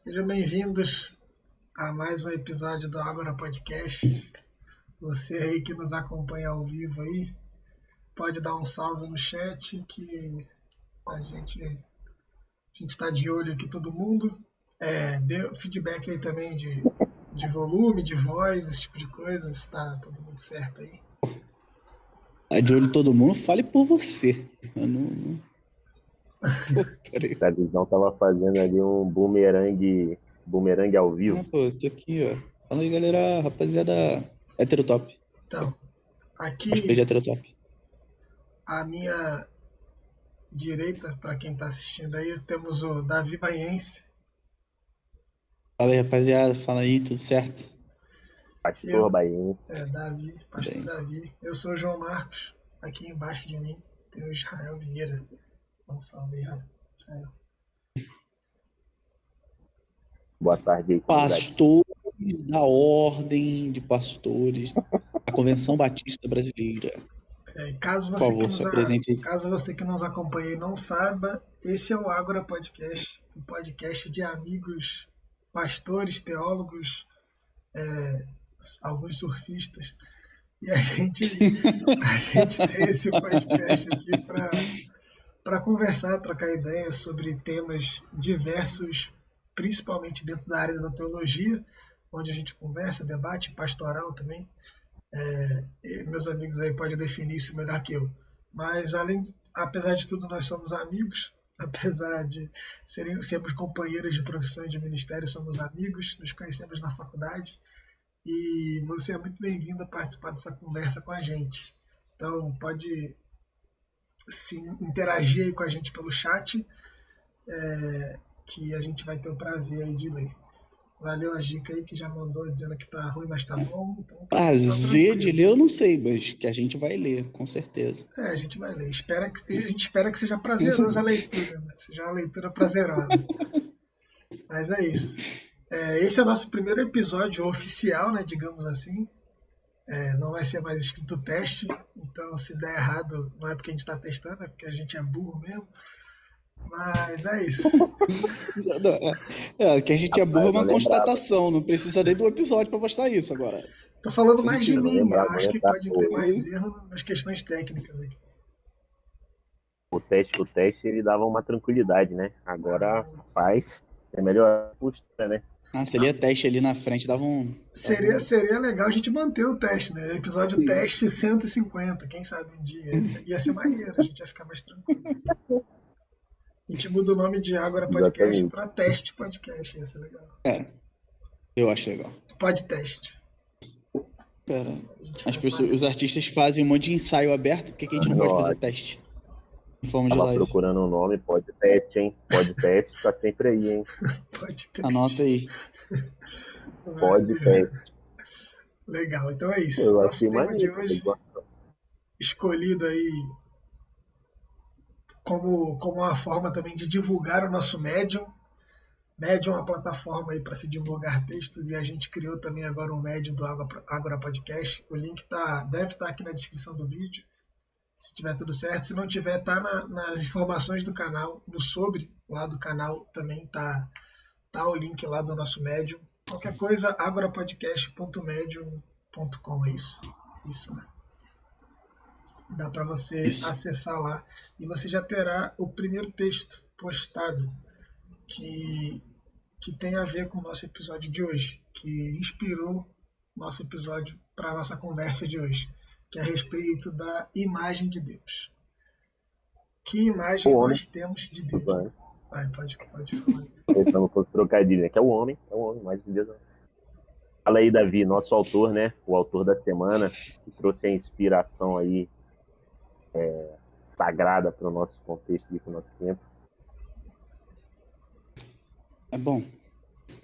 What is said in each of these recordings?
Sejam bem-vindos a mais um episódio do Agora Podcast. Você aí que nos acompanha ao vivo aí, pode dar um salve no chat que a gente está de olho aqui todo mundo. Dê feedback aí também de volume, de voz, esse tipo de coisa, se está todo mundo certo aí. Tá de olho todo mundo, fale por você. Eu não... Pô, a visão tava fazendo ali um bumerangue ao vivo. Não, pô, tô aqui, ó. Fala aí, galera, rapaziada, heterotop. Então, aqui Cosplay heterotop. à minha direita, para quem está assistindo aí, temos o Davi Baiense. Fala aí, rapaziada, fala aí, tudo certo? Pastor Baiense. Davi, pastor Davi. Eu sou o João Marcos. Aqui embaixo de mim tem o Israel Vieira. Um salve aí, Israel. Boa tarde aí. Pastores da Ordem de Pastores da Convenção Batista Brasileira. Caso você que nos acompanha e não saiba, esse é o Agora Podcast, um podcast de amigos, pastores, teólogos, alguns surfistas. E a gente tem esse podcast aqui para conversar, trocar ideias sobre temas diversos, principalmente dentro da área da teologia, onde a gente conversa, debate, pastoral também. Meus amigos aí podem definir isso melhor que eu. Mas, apesar de tudo, nós somos amigos. Apesar de sermos companheiros de profissão e de ministério, somos amigos, nos conhecemos na faculdade. E você é muito bem-vindo a participar dessa conversa com a gente. Então, pode se interagir aí com a gente pelo chat, que a gente vai ter o prazer aí de ler. Valeu a Gica aí que já mandou dizendo que tá ruim, mas tá bom. Então, prazer de ler eu não sei, mas que a gente vai ler, com certeza. A gente vai ler. A gente espera que seja prazerosa a leitura, né? Seja uma leitura prazerosa. Mas é isso. Esse é o nosso primeiro episódio oficial, né, digamos assim. Não vai ser mais escrito teste, então se der errado não é porque a gente está testando, é porque a gente é burro mesmo. Mas é isso. Que a gente é burro é uma constatação, não precisa nem do episódio para mostrar isso agora. Tô falando mais de mim, eu acho que pode ter mais erro nas questões técnicas aqui. O teste ele dava uma tranquilidade, né? Agora faz, é melhor postura, né? Seria teste ali na frente, dava um... Seria legal a gente manter o teste, né? Episódio teste 150, quem sabe um dia. Ia ser maneiro, a gente ia ficar mais tranquilo. A gente muda o nome de Agora Podcast para Teste Podcast, ia ser legal. Eu acho legal. Podcast. Os artistas fazem um monte de ensaio aberto, por que a gente não pode fazer teste? Em forma de live. Procurando um nome, podcast, hein? Podcast tá sempre aí, hein? Podcast. Anota aí. Podcast. Legal, então é isso. Nosso tema de hoje, escolhido aí como uma forma também de divulgar o nosso Medium. Medium é uma plataforma aí para se divulgar textos e a gente criou também agora um Medium do Agora Podcast. O link deve estar aqui na descrição do vídeo, se tiver tudo certo. Se não tiver, tá nas informações do canal, no sobre lá do canal também tá o link lá do nosso Medium. Qualquer coisa, agorapodcast.medium.com, é isso? Isso, né? Dá para você acessar lá e você já terá o primeiro texto postado que tem a ver com o nosso episódio de hoje, que inspirou nosso episódio para a nossa conversa de hoje, que é a respeito da imagem de Deus. Que imagem nós temos de Deus? Pode falar. Pensando com trocadilho, né? Que é o homem, imagem de Deus. Fala aí, Davi, nosso autor, né? O autor da semana, que trouxe a inspiração aí sagrada para o nosso contexto e para o nosso tempo. Bom,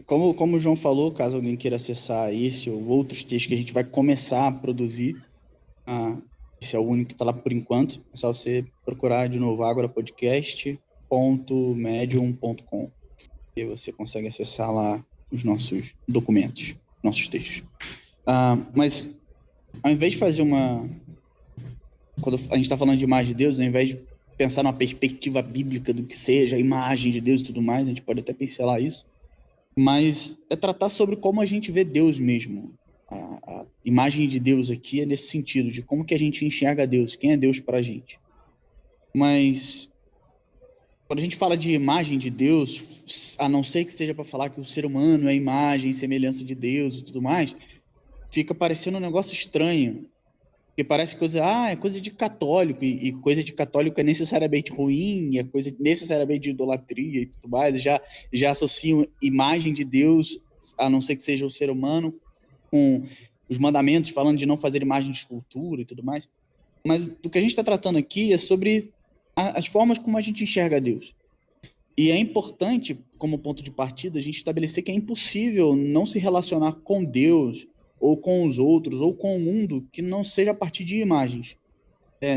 como o João falou, caso alguém queira acessar esse ou outros textos que a gente vai começar a produzir, esse é o único que está lá por enquanto, é só você procurar de novo agorapodcast.medium.com e você consegue acessar lá os nossos documentos, nossos textos. Mas ao invés de fazer quando a gente está falando de imagem de Deus, ao invés de pensar numa perspectiva bíblica do que seja a imagem de Deus e tudo mais, a gente pode até pincelar isso. mas é tratar sobre como a gente vê Deus mesmo. A imagem de Deus aqui é nesse sentido, de como que a gente enxerga Deus, quem é Deus para a gente. Mas quando a gente fala de imagem de Deus, a não ser que seja para falar que o ser humano é imagem e semelhança de Deus e tudo mais, fica parecendo um negócio estranho. Porque parece coisa, é coisa de católico, e coisa de católico é necessariamente ruim, é coisa necessariamente de idolatria e tudo mais, já associam imagem de Deus, a não ser que seja o ser humano, com os mandamentos falando de não fazer imagem de escultura e tudo mais. Mas do que a gente está tratando aqui é sobre as formas como a gente enxerga Deus. E é importante, como ponto de partida, a gente estabelecer que é impossível não se relacionar com Deus, ou com os outros, ou com o mundo, que não seja a partir de imagens.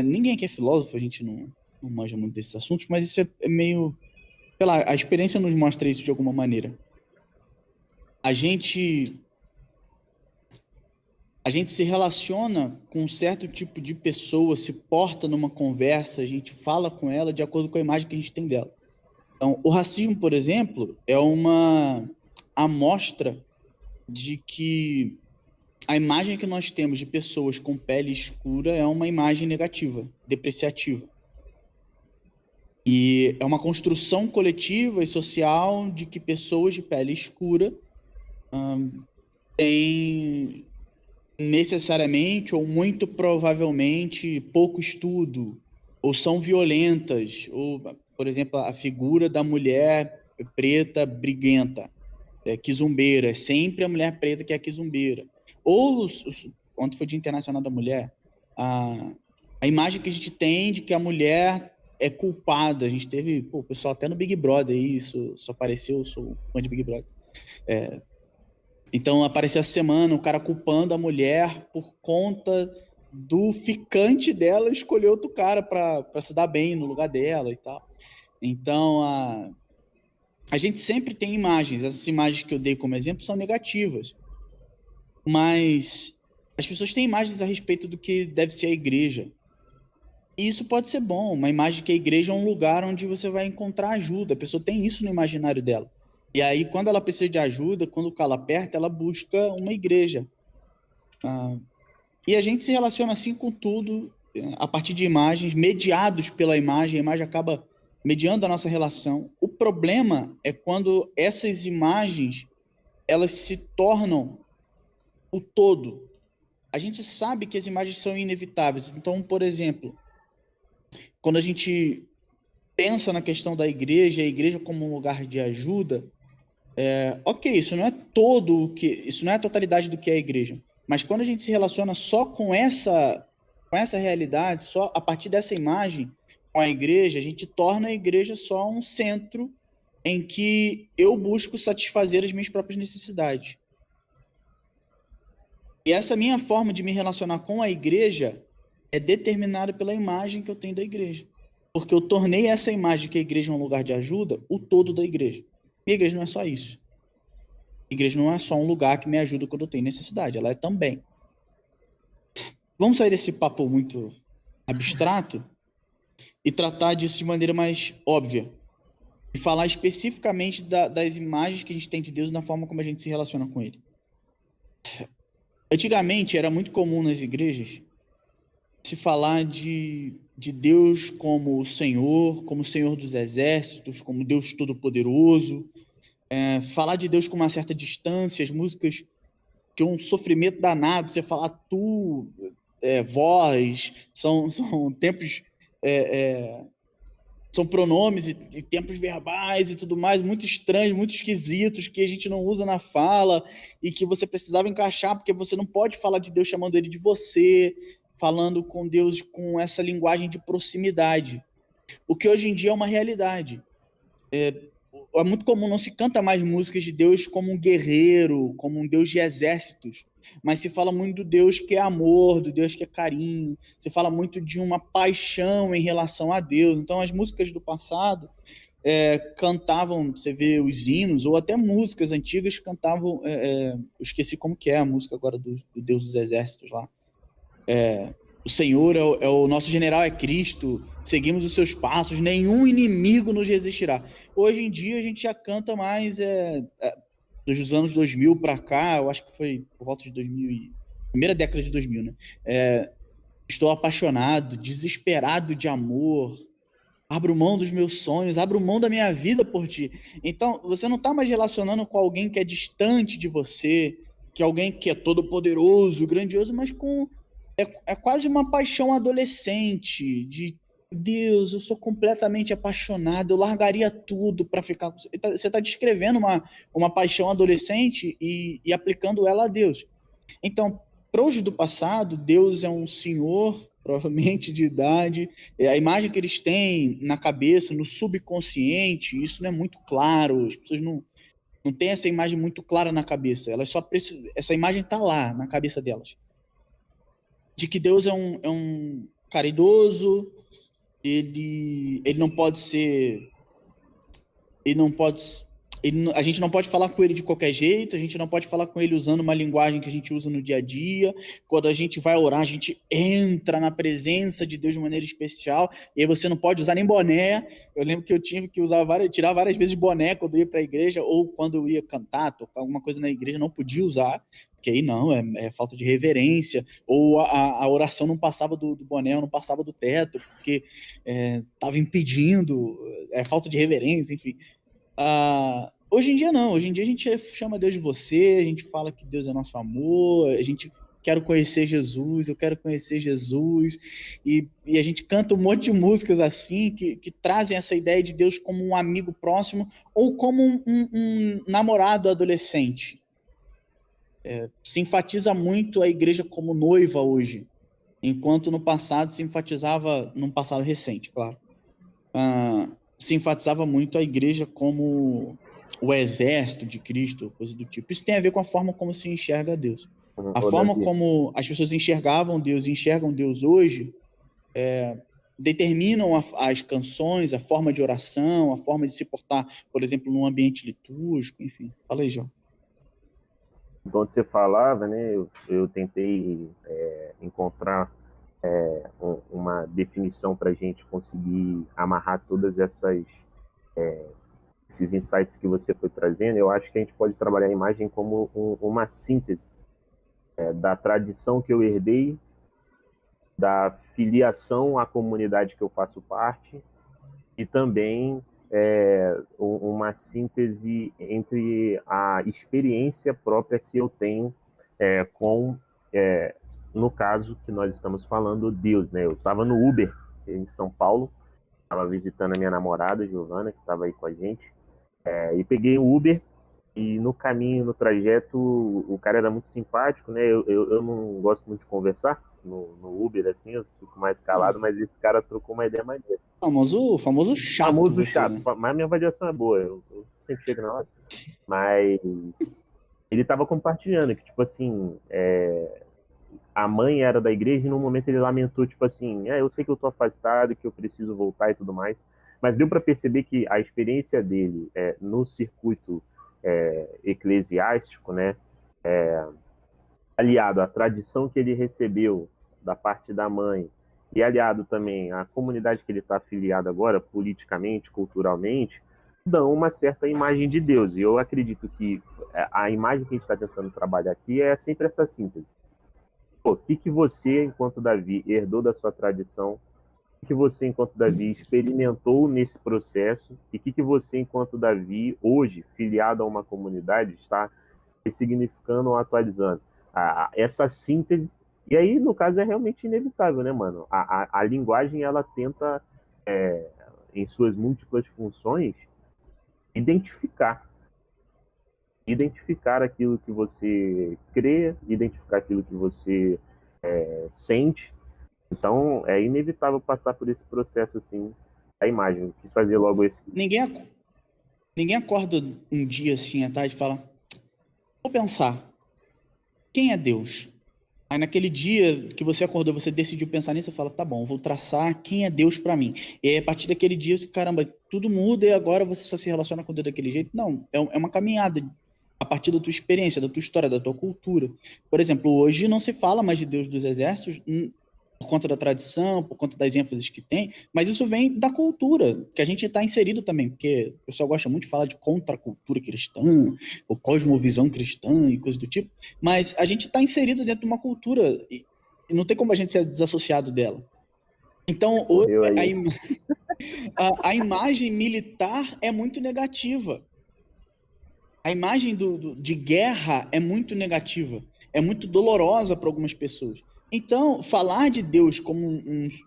Ninguém aqui é filósofo, a gente não manja muito desses assuntos, mas isso é meio... Sei lá, a experiência nos mostra isso de alguma maneira. A gente se relaciona com um certo tipo de pessoa, se porta numa conversa, a gente fala com ela de acordo com a imagem que a gente tem dela. Então, o racismo, por exemplo, é uma amostra de que a imagem que nós temos de pessoas com pele escura é uma imagem negativa, depreciativa. E é uma construção coletiva e social de que pessoas de pele escura têm necessariamente ou muito provavelmente pouco estudo, ou são violentas, ou, por exemplo, a figura da mulher preta briguenta, quizumbeira, é sempre a mulher preta que é a quizumbeira. Ou, quando foi Dia Internacional da Mulher, a imagem que a gente tem de que a mulher é culpada. A gente teve, o pessoal até no Big Brother, isso só apareceu, eu sou fã de Big Brother. Então, apareceu essa semana o cara culpando a mulher por conta do ficante dela escolher outro cara para se dar bem no lugar dela e tal. Então, a gente sempre tem imagens. Essas imagens que eu dei como exemplo são negativas. Mas as pessoas têm imagens a respeito do que deve ser a igreja. E isso pode ser bom, uma imagem que a igreja é um lugar onde você vai encontrar ajuda. A pessoa tem isso no imaginário dela. E aí, quando ela precisa de ajuda, quando o calo aperta, ela busca uma igreja. E a gente se relaciona assim com tudo, a partir de imagens, mediados pela imagem. A imagem acaba mediando a nossa relação. O problema é quando essas imagens elas se tornam o todo. A gente sabe que as imagens são inevitáveis. Então, por exemplo, quando a gente pensa na questão da igreja, a igreja como um lugar de ajuda, ok, isso não é a totalidade do que é a igreja. Mas quando a gente se relaciona só com essa realidade, só a partir dessa imagem com a igreja, a gente torna a igreja só um centro em que eu busco satisfazer as minhas próprias necessidades. E essa minha forma de me relacionar com a igreja é determinada pela imagem que eu tenho da igreja. Porque eu tornei essa imagem que a igreja é um lugar de ajuda o todo da igreja. E a igreja não é só isso. A igreja não é só um lugar que me ajuda quando eu tenho necessidade, ela é também. Vamos sair desse papo muito abstrato e tratar disso de maneira mais óbvia. E falar especificamente das imagens que a gente tem de Deus e da forma como a gente se relaciona com ele. Antigamente, era muito comum nas igrejas se falar de Deus como o Senhor dos exércitos, como Deus Todo-Poderoso, falar de Deus com uma certa distância. As músicas tinham um sofrimento danado, você falar tu, vós, são tempos, são pronomes e tempos verbais e tudo mais, muito estranhos, muito esquisitos, que a gente não usa na fala e que você precisava encaixar, porque você não pode falar de Deus chamando ele de você, falando com Deus com essa linguagem de proximidade. O que hoje em dia é uma realidade. É muito comum, não se canta mais músicas de Deus como um guerreiro, como um Deus de exércitos, mas se fala muito do Deus que é amor, do Deus que é carinho, se fala muito de uma paixão em relação a Deus. Então as músicas do passado cantavam, você vê os hinos, ou até músicas antigas cantavam, eu esqueci como que é a música agora do Deus dos exércitos lá. O Senhor é o nosso general, é Cristo, seguimos os seus passos, nenhum inimigo nos resistirá. Hoje em dia a gente já canta mais dos anos 2000 para cá, eu acho que foi por volta de 2000, primeira década de 2000, né? Estou apaixonado, desesperado de amor, abro mão dos meus sonhos, abro mão da minha vida por ti. Então, você não está mais relacionando com alguém que é distante de você, que é alguém que é todo poderoso, grandioso, mas é quase uma paixão adolescente, de Deus, eu sou completamente apaixonado, eu largaria tudo para ficar com você. Você está descrevendo uma paixão adolescente e aplicando ela a Deus. Então, para os do passado, Deus é um senhor, provavelmente de idade, a imagem que eles têm na cabeça, no subconsciente, isso não é muito claro, as pessoas não têm essa imagem muito clara na cabeça, elas só precisam, essa imagem está lá, na cabeça delas, de que Deus é um cara idoso, ele não pode ser, ele não pode, a gente não pode falar com ele de qualquer jeito, a gente não pode falar com ele usando uma linguagem que a gente usa no dia a dia. Quando a gente vai orar, a gente entra na presença de Deus de maneira especial, e aí você não pode usar nem boné. Eu lembro que eu tive que tirar várias vezes boné quando eu ia para a igreja, ou quando eu ia cantar, tocar alguma coisa na igreja, não podia usar, porque aí não, é falta de reverência, ou a oração não passava do boné, não passava do teto, porque estava impedindo, falta de reverência, enfim. Hoje em dia não, hoje em dia a gente chama Deus de você, a gente fala que Deus é nosso amor, a gente quer conhecer Jesus, eu quero conhecer Jesus, e a gente canta um monte de músicas assim, que trazem essa ideia de Deus como um amigo próximo, ou como um namorado adolescente. Se enfatiza muito a igreja como noiva hoje, enquanto no passado se enfatizava, num passado recente, claro, se enfatizava muito a igreja como o exército de Cristo, coisa do tipo. Isso tem a ver com a forma como se enxerga Deus. A forma como as pessoas enxergavam Deus e enxergam Deus hoje determinam as canções, a forma de oração, a forma de se portar, por exemplo, num ambiente litúrgico, enfim. Fala aí, João. Enquanto você falava, né, eu tentei encontrar uma definição para a gente conseguir amarrar todas esses insights que você foi trazendo. Eu acho que a gente pode trabalhar a imagem como uma síntese da tradição que eu herdei, da filiação à comunidade que eu faço parte, e também uma síntese entre a experiência própria que eu tenho com, no caso que nós estamos falando, Deus, né? Eu estava no Uber em São Paulo, estava visitando a minha namorada, Giovana, que estava aí com a gente, e peguei o Uber, e no caminho, no trajeto, o cara era muito simpático, né? Eu não gosto muito de conversar no Uber, assim, eu fico mais calado, mas esse cara trocou uma ideia mais dele. Famoso chato. Famoso você, chato, né? mas minha avaliação é boa, eu sempre chego na hora. Mas ele estava compartilhando que, tipo assim, a mãe era da igreja e no momento ele lamentou, tipo assim, eu sei que eu tô afastado, que eu preciso voltar e tudo mais, mas deu para perceber que a experiência dele no circuito eclesiástico, né, aliado à tradição que ele recebeu da parte da mãe e aliado também à comunidade que ele está afiliado agora, politicamente, culturalmente, dão uma certa imagem de Deus. E eu acredito que a imagem que a gente está tentando trabalhar aqui é sempre essa síntese. O que você, enquanto Davi, herdou da sua tradição? O que você, enquanto Davi, experimentou nesse processo? E o que você, enquanto Davi, hoje, filiado a uma comunidade, está ressignificando ou atualizando? Essa síntese. E aí, no caso, é realmente inevitável, né, mano? A linguagem, ela tenta, em suas múltiplas funções, identificar aquilo que você crê, identificar aquilo que você sente. Então, é inevitável passar por esse processo, assim, a imagem. Eu quis fazer logo esse... Ninguém acorda um dia, assim, à tarde e fala, vou pensar, quem é Deus? Aí naquele dia que você acordou, você decidiu pensar nisso, você fala, tá bom, vou traçar quem é Deus para mim. E aí, a partir daquele dia, você, caramba, tudo muda e agora você só se relaciona com Deus daquele jeito? Não, é uma caminhada a partir da tua experiência, da tua história, da tua cultura. Por exemplo, hoje não se fala mais de Deus dos exércitos por conta da tradição, por conta das ênfases que tem, mas isso vem da cultura, que a gente está inserido também, porque o pessoal gosta muito de falar de contracultura cristã, ou cosmovisão cristã e coisa do tipo, mas a gente está inserido dentro de uma cultura e não tem como a gente ser desassociado dela. Então, hoje, a imagem militar é muito negativa. A imagem de guerra é muito negativa, é muito dolorosa para algumas pessoas. Então, falar de Deus como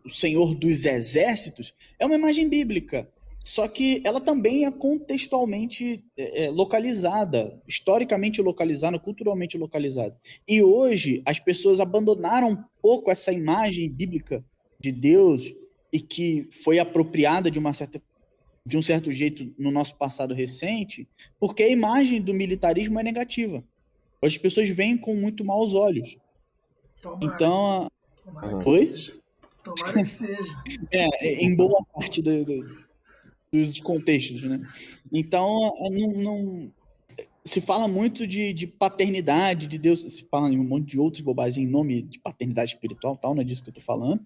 o Senhor dos exércitos é uma imagem bíblica, só que ela também é contextualmente localizada, historicamente localizada, culturalmente localizada. E hoje as pessoas abandonaram um pouco essa imagem bíblica de Deus e que foi apropriada de um certo jeito no nosso passado recente, porque a imagem do militarismo é negativa. As pessoas veem com muito maus olhos. Tomara. Então, Tomara que oi? seja. Tomara que seja. Em boa parte dos contextos, né? Então, se fala muito de paternidade de Deus, se fala em um monte de outras bobagens em nome de paternidade espiritual, tal, não é disso que eu estou falando,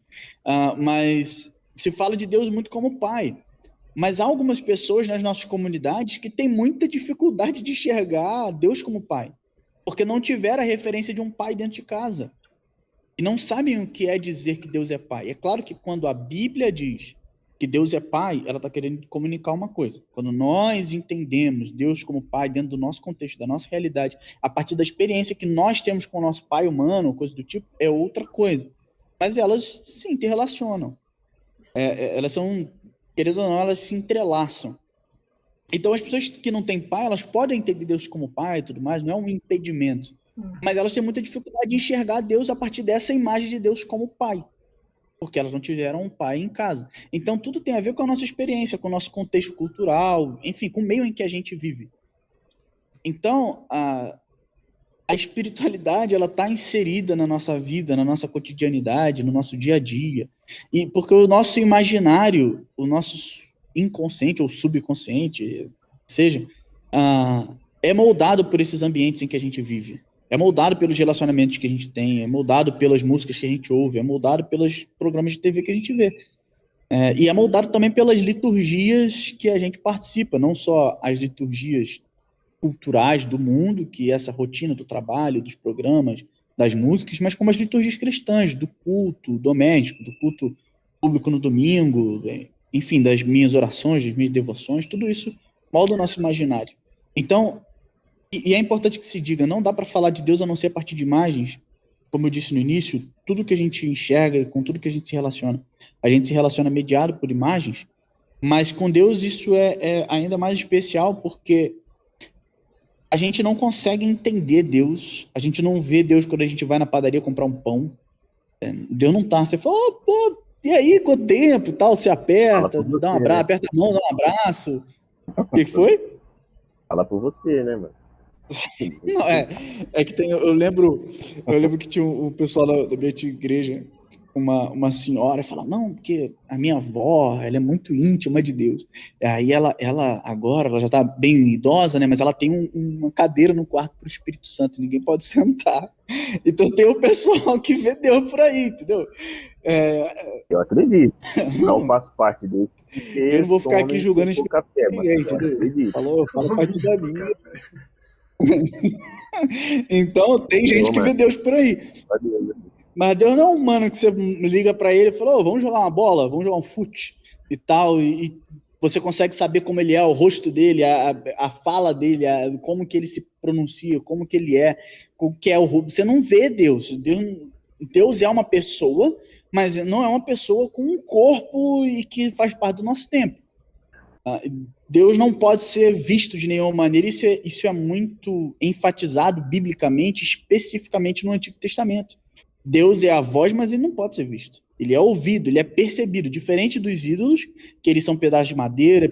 mas se fala de Deus muito como pai. Mas há algumas pessoas nas nossas comunidades que têm muita dificuldade de enxergar Deus como pai, porque não tiveram a referência de um pai dentro de casa. E não sabem o que é dizer que Deus é pai. É claro que quando a Bíblia diz que Deus é pai, ela está querendo comunicar uma coisa. Quando nós entendemos Deus como pai dentro do nosso contexto, da nossa realidade, a partir da experiência que nós temos com o nosso pai humano, coisa do tipo, é outra coisa. Mas elas se interrelacionam. Elas são, querendo ou não, elas se entrelaçam. Então as pessoas que não têm pai, elas podem entender Deus como pai e tudo mais, não é um impedimento. Mas elas têm muita dificuldade de enxergar Deus a partir dessa imagem de Deus como pai, porque elas não tiveram um pai em casa. Então tudo tem a ver com a nossa experiência, com o nosso contexto cultural, enfim, com o meio em que a gente vive. Então a espiritualidade, ela está inserida na nossa vida, na nossa cotidianidade, no nosso dia a dia, e porque o nosso imaginário, o nosso inconsciente ou subconsciente, seja, é moldado por esses ambientes em que a gente vive. É moldado pelos relacionamentos que a gente tem, é moldado pelas músicas que a gente ouve, é moldado pelos programas de TV que a gente vê. E é moldado também pelas liturgias que a gente participa, não só as liturgias culturais do mundo, que é essa rotina do trabalho, dos programas, das músicas, mas como as liturgias cristãs, do culto doméstico, do culto público no domingo, enfim, das minhas orações, das minhas devoções, tudo isso molda o nosso imaginário. Então, e é importante que se diga, não dá para falar de Deus a não ser a partir de imagens, como eu disse no início, tudo que a gente enxerga, com tudo que a gente se relaciona mediado por imagens, mas com Deus isso é ainda mais especial, porque a gente não consegue entender Deus, a gente não vê Deus quando a gente vai na padaria comprar um pão, Deus não tá, você fala, pô, e aí, quanto tempo, tal, você aperta, dá um abraço, aperta a mão, dá um abraço, o que foi? Fala por você, né, mano? Não, é que tem, eu lembro que tinha um pessoal da minha igreja, uma senhora, fala, não, porque a minha avó, ela é muito íntima de Deus. Aí ela agora, ela já está bem idosa, né, mas ela tem uma cadeira no quarto para o Espírito Santo, ninguém pode sentar. Então tem o pessoal que vê Deus por aí, entendeu? Eu acredito. Não faço parte dele. Eu não vou ficar aqui julgando ninguém, entendeu? Fala parte da minha. Então tem gente que vê Deus por aí. Mas Deus não é um humano que você liga pra ele e fala, vamos jogar uma bola, vamos jogar um fute e tal, e você consegue saber como ele é, o rosto dele, a fala dele, como que ele se pronuncia, como que ele é, o que é o rosto. Você não vê Deus. Deus é uma pessoa, mas não é uma pessoa com um corpo e que faz parte do nosso tempo. Deus não pode ser visto de nenhuma maneira, isso é muito enfatizado biblicamente, especificamente no Antigo Testamento. Deus é a voz, mas ele não pode ser visto. Ele é ouvido, ele é percebido, diferente dos ídolos, que eles são pedaços de madeira,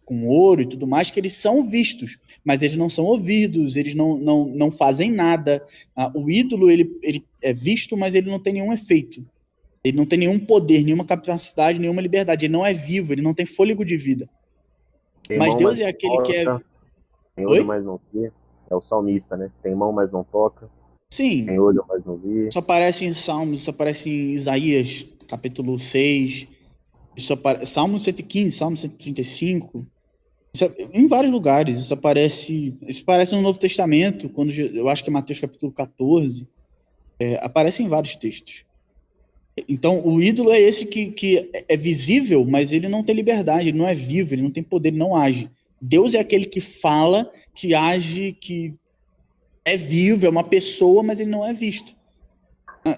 com ouro e tudo mais, que eles são vistos, mas eles não são ouvidos, eles não fazem nada. O ídolo, ele é visto, mas ele não tem nenhum efeito. Ele não tem nenhum poder, nenhuma capacidade, nenhuma liberdade. Ele não é vivo, ele não tem fôlego de vida. Mas Deus é aquele que é... Tem olho, mas não vê. É o salmista, né? Tem mão, mas não toca. Sim, Tem olho, mas não vê. isso aparece em Salmos, isso aparece em Isaías, capítulo 6, isso aparece, Salmo 115, Salmo 135, em vários lugares, isso aparece no Novo Testamento, eu acho que é Mateus capítulo 14, aparece em vários textos. Então, o ídolo é esse que é visível, mas ele não tem liberdade, ele não é vivo, ele não tem poder, ele não age. Deus é aquele que fala, que age, que é vivo, é uma pessoa, mas ele não é visto.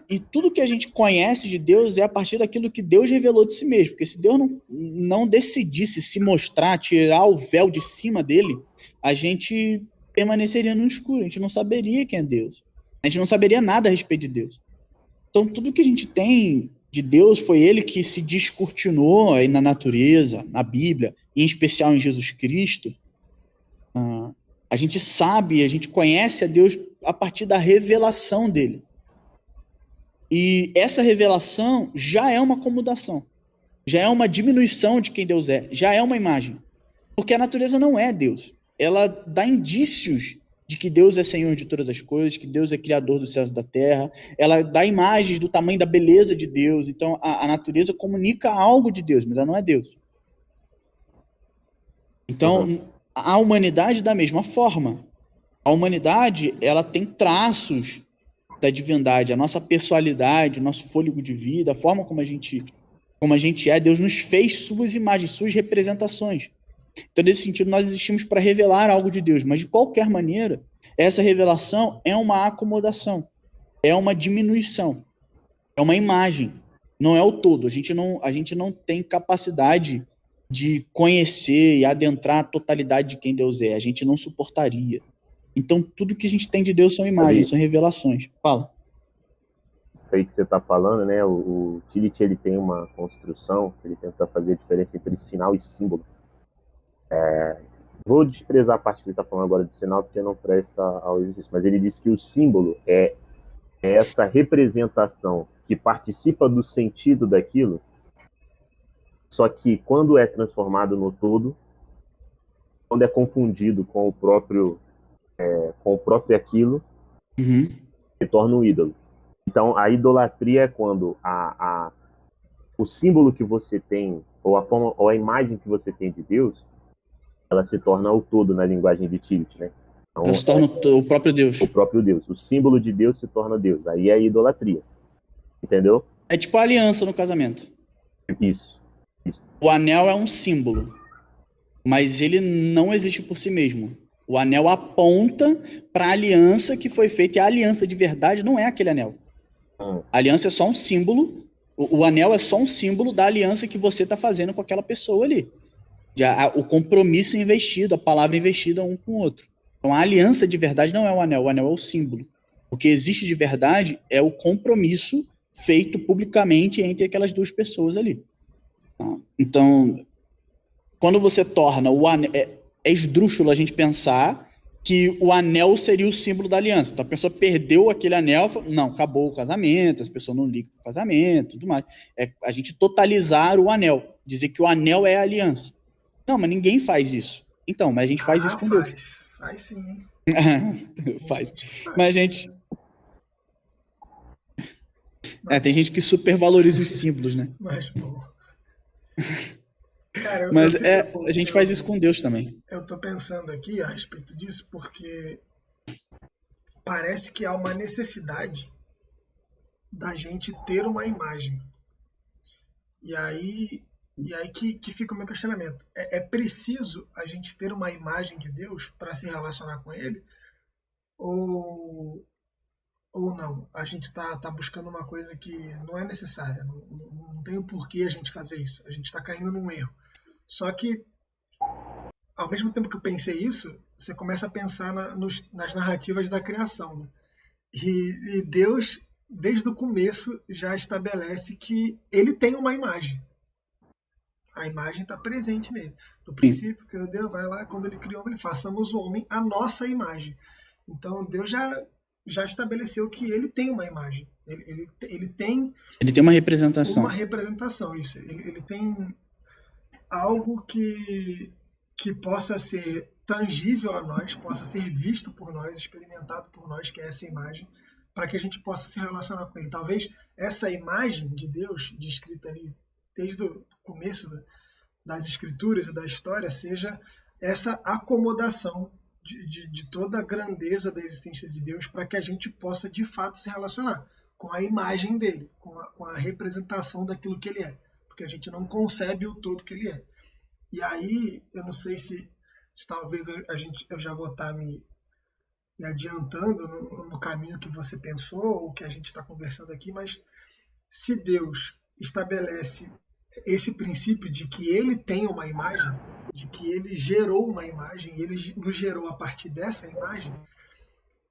E tudo que a gente conhece de Deus é a partir daquilo que Deus revelou de si mesmo. Porque se Deus não decidisse se mostrar, tirar o véu de cima dele, a gente permaneceria no escuro, a gente não saberia quem é Deus. A gente não saberia nada a respeito de Deus. Então, tudo que a gente tem de Deus foi ele que se descortinou aí na natureza, na Bíblia, e em especial em Jesus Cristo. A gente sabe, a gente conhece a Deus a partir da revelação dele. E essa revelação já é uma acomodação, já é uma diminuição de quem Deus é, já é uma imagem. Porque a natureza não é Deus. Ela dá indícios de que Deus é Senhor de todas as coisas, que Deus é Criador dos céus e da terra. Ela dá imagens do tamanho da beleza de Deus. Então, a natureza comunica algo de Deus, mas ela não é Deus. Então, a humanidade, da mesma forma. A humanidade, ela tem traços da divindade, a nossa pessoalidade, o nosso fôlego de vida, a forma como a gente é, Deus nos fez suas imagens, suas representações. Então, nesse sentido, nós existimos para revelar algo de Deus, mas de qualquer maneira, essa revelação é uma acomodação, é uma diminuição, é uma imagem, não é o todo. A gente não tem capacidade de conhecer e adentrar a totalidade de quem Deus é, a gente não suportaria. Então, tudo que a gente tem de Deus são imagens, são revelações. Fala. Isso aí que você está falando, né? O Tillich, ele tem uma construção, ele tenta fazer a diferença entre sinal e símbolo. Vou desprezar a parte que ele está falando agora de sinal, porque não presta ao exercício, mas ele diz que o símbolo é essa representação que participa do sentido daquilo, só que quando é transformado no todo, quando é confundido com o próprio aquilo, se torna um ídolo. Então, a idolatria é quando o símbolo que você tem, ou a forma, ou a imagem que você tem de Deus, ela se torna o todo na linguagem de Tillich, né? Então, ela se torna o próprio Deus. O próprio Deus. O símbolo de Deus se torna Deus. Aí é a idolatria. Entendeu? É tipo a aliança no casamento. Isso. O anel é um símbolo, mas ele não existe por si mesmo. O anel aponta para a aliança que foi feita, e a aliança de verdade não é aquele anel. A aliança é só um símbolo, o anel é só um símbolo da aliança que você está fazendo com aquela pessoa ali. O compromisso investido, a palavra investida um com o outro. Então a aliança de verdade não é o anel é o símbolo. O que existe de verdade é o compromisso feito publicamente entre aquelas duas pessoas ali. Então, quando você torna o anel... É esdrúxulo a gente pensar que o anel seria o símbolo da aliança. Então a pessoa perdeu aquele anel, não, acabou o casamento, as pessoas não ligam pro casamento, tudo mais. É a gente totalizar o anel, dizer que o anel é a aliança. Não, mas ninguém faz isso. Então, mas a gente faz isso com Deus. Faz sim. faz. Mas a gente... tem gente que supervaloriza os símbolos, né? Mas, pô... Cara, mas a gente faz isso com Deus também. Eu tô pensando aqui a respeito disso porque parece que há uma necessidade da gente ter uma imagem. E aí que fica o meu questionamento. É preciso a gente ter uma imagem de Deus para se relacionar com Ele? Ou não? A gente está buscando uma coisa que não é necessária. Não tem o porquê a gente fazer isso. A gente está caindo num erro. Só que, ao mesmo tempo que eu pensei isso, você começa a pensar nas narrativas da criação. Né? E Deus, desde o começo, já estabelece que ele tem uma imagem. A imagem está presente nele. No princípio, que Deus vai lá, quando ele criou, ele façamos o homem a nossa imagem. Então, Deus já estabeleceu que ele tem uma imagem. Ele tem uma representação. Uma representação, isso. Ele tem algo que possa ser tangível a nós, possa ser visto por nós, experimentado por nós, que é essa imagem. para que a gente possa se relacionar com ele. Talvez essa imagem de Deus, descrita ali desde o começo das escrituras e da história, seja essa acomodação de toda a grandeza da existência de Deus para que a gente possa de fato se relacionar com a imagem dele, com a representação daquilo que ele é, porque a gente não concebe o todo que ele é. E aí, eu não sei se talvez eu já vou estar me adiantando no caminho que você pensou, ou que a gente está conversando aqui, mas se Deus estabelece esse princípio de que ele tem uma imagem, de que ele gerou uma imagem, ele nos gerou a partir dessa imagem,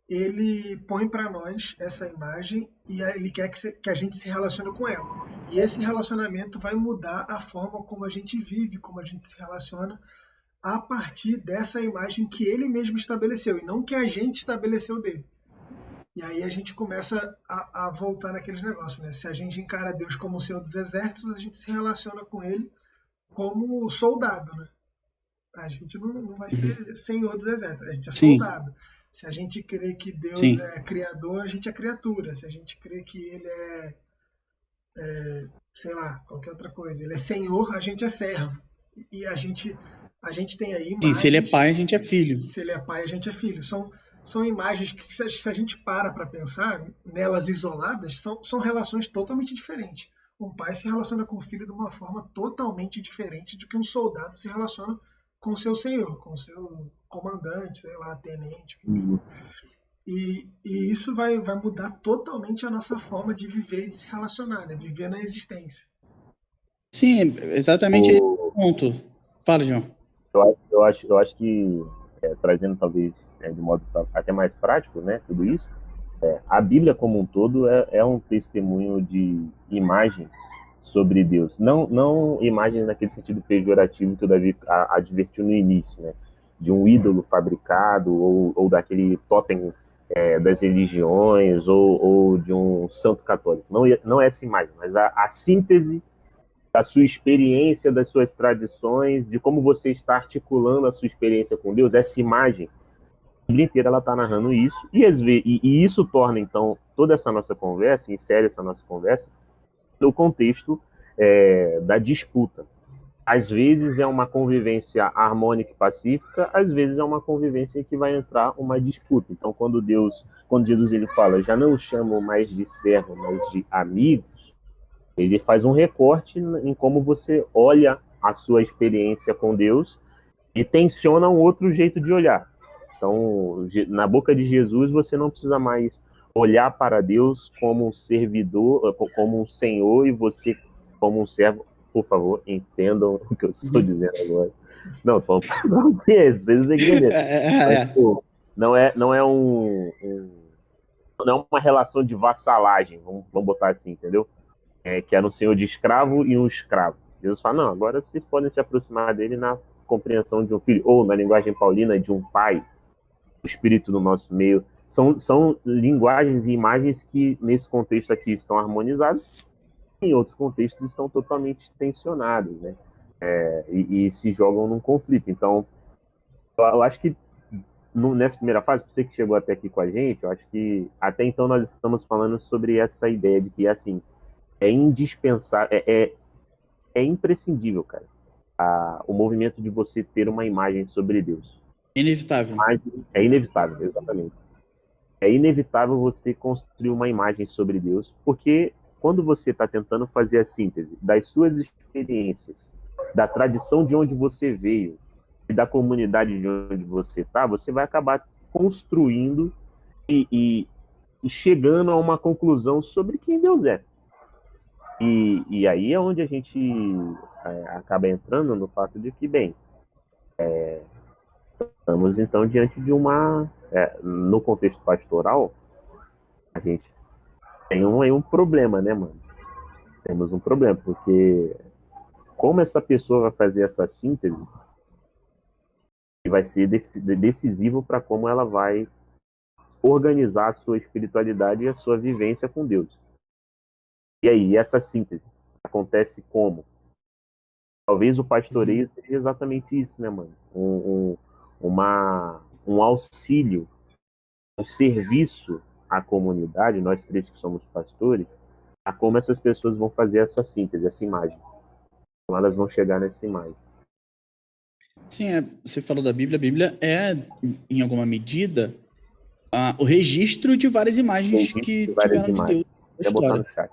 ele põe para nós essa imagem e ele quer que a gente se relacione com ela. E esse relacionamento vai mudar a forma como a gente vive, como a gente se relaciona, a partir dessa imagem que ele mesmo estabeleceu, e não que a gente estabeleceu dele. E aí a gente começa a voltar naqueles negócios, né? Se a gente encara Deus como o Senhor dos Exércitos, a gente se relaciona com ele como soldado, né? A gente não vai ser Senhor dos Exércitos, a gente é soldado. Se a gente crê que Deus é criador, a gente é criatura. Se a gente crê que ele sei lá, qualquer outra coisa, ele é Senhor, a gente é servo. E a gente tem aí imagens... E se ele é pai, a gente é filho. Se ele é pai, a gente é filho. São imagens que, se a gente para pensar nelas isoladas, são relações totalmente diferentes. Um pai se relaciona com o filho de uma forma totalmente diferente do que um soldado se relaciona com o seu senhor, com o seu comandante, sei lá, tenente. E isso vai mudar totalmente a nossa forma de viver e de se relacionar, né? Viver na existência. Sim, exatamente esse ponto. Fala, João. Eu acho que, trazendo talvez de modo até mais prático, né, tudo isso, a Bíblia como um todo é um testemunho de imagens sobre Deus. Não imagens naquele sentido pejorativo que o Davi advertiu no início, né, de um ídolo fabricado ou daquele totem das religiões ou de um santo católico. Não é essa imagem, mas a síntese da sua experiência, das suas tradições, de como você está articulando a sua experiência com Deus, essa imagem, a Bíblia inteira ela está narrando isso, e isso torna, então, toda essa nossa conversa, insere essa nossa conversa, no contexto da disputa. Às vezes é uma convivência harmônica e pacífica, às vezes é uma convivência em que vai entrar uma disputa. Então, quando Jesus ele fala, já não o chamo mais de servo, mas de amigos, ele faz um recorte em como você olha a sua experiência com Deus e tensiona um outro jeito de olhar. Então, na boca de Jesus, você não precisa mais olhar para Deus como um servidor, como um senhor, e você como um servo. Por favor, entendam o que eu estou dizendo agora. Não, estou falando que vocês entenderam. Mas, pô, não é uma relação de vassalagem, vamos botar assim, entendeu? Que era um senhor de escravo e um escravo. Jesus fala, não, agora vocês podem se aproximar dele na compreensão de um filho, ou na linguagem paulina, de um pai, o espírito no nosso meio. São linguagens e imagens que, nesse contexto aqui, estão harmonizadas, em outros contextos estão totalmente tensionadas, né? E se jogam num conflito. Então, eu acho que nessa primeira fase, você que chegou até aqui com a gente, eu acho que até então nós estamos falando sobre essa ideia de que, assim, é indispensável, é imprescindível, cara, o movimento de você ter uma imagem sobre Deus. Inevitável. É inevitável, exatamente. É inevitável você construir uma imagem sobre Deus, porque quando você está tentando fazer a síntese das suas experiências, da tradição de onde você veio e da comunidade de onde você está, você vai acabar construindo e chegando a uma conclusão sobre quem Deus é. E aí é onde a gente acaba entrando no fato de que, bem, estamos então diante de no contexto pastoral, a gente tem um problema, né, mano? Temos um problema, porque como essa pessoa vai fazer essa síntese, vai ser decisivo para como ela vai organizar a sua espiritualidade e a sua vivência com Deus. E aí, essa síntese acontece como? Talvez o pastoreio seja exatamente isso, né, mano? Um auxílio, um serviço a comunidade, nós três que somos pastores, a como essas pessoas vão fazer essa síntese, essa imagem. Como elas vão chegar nessa imagem. Sim, você falou da Bíblia. A Bíblia é, em alguma medida, o registro de várias imagens que tiveram de Deus na Vou botar história. no chat.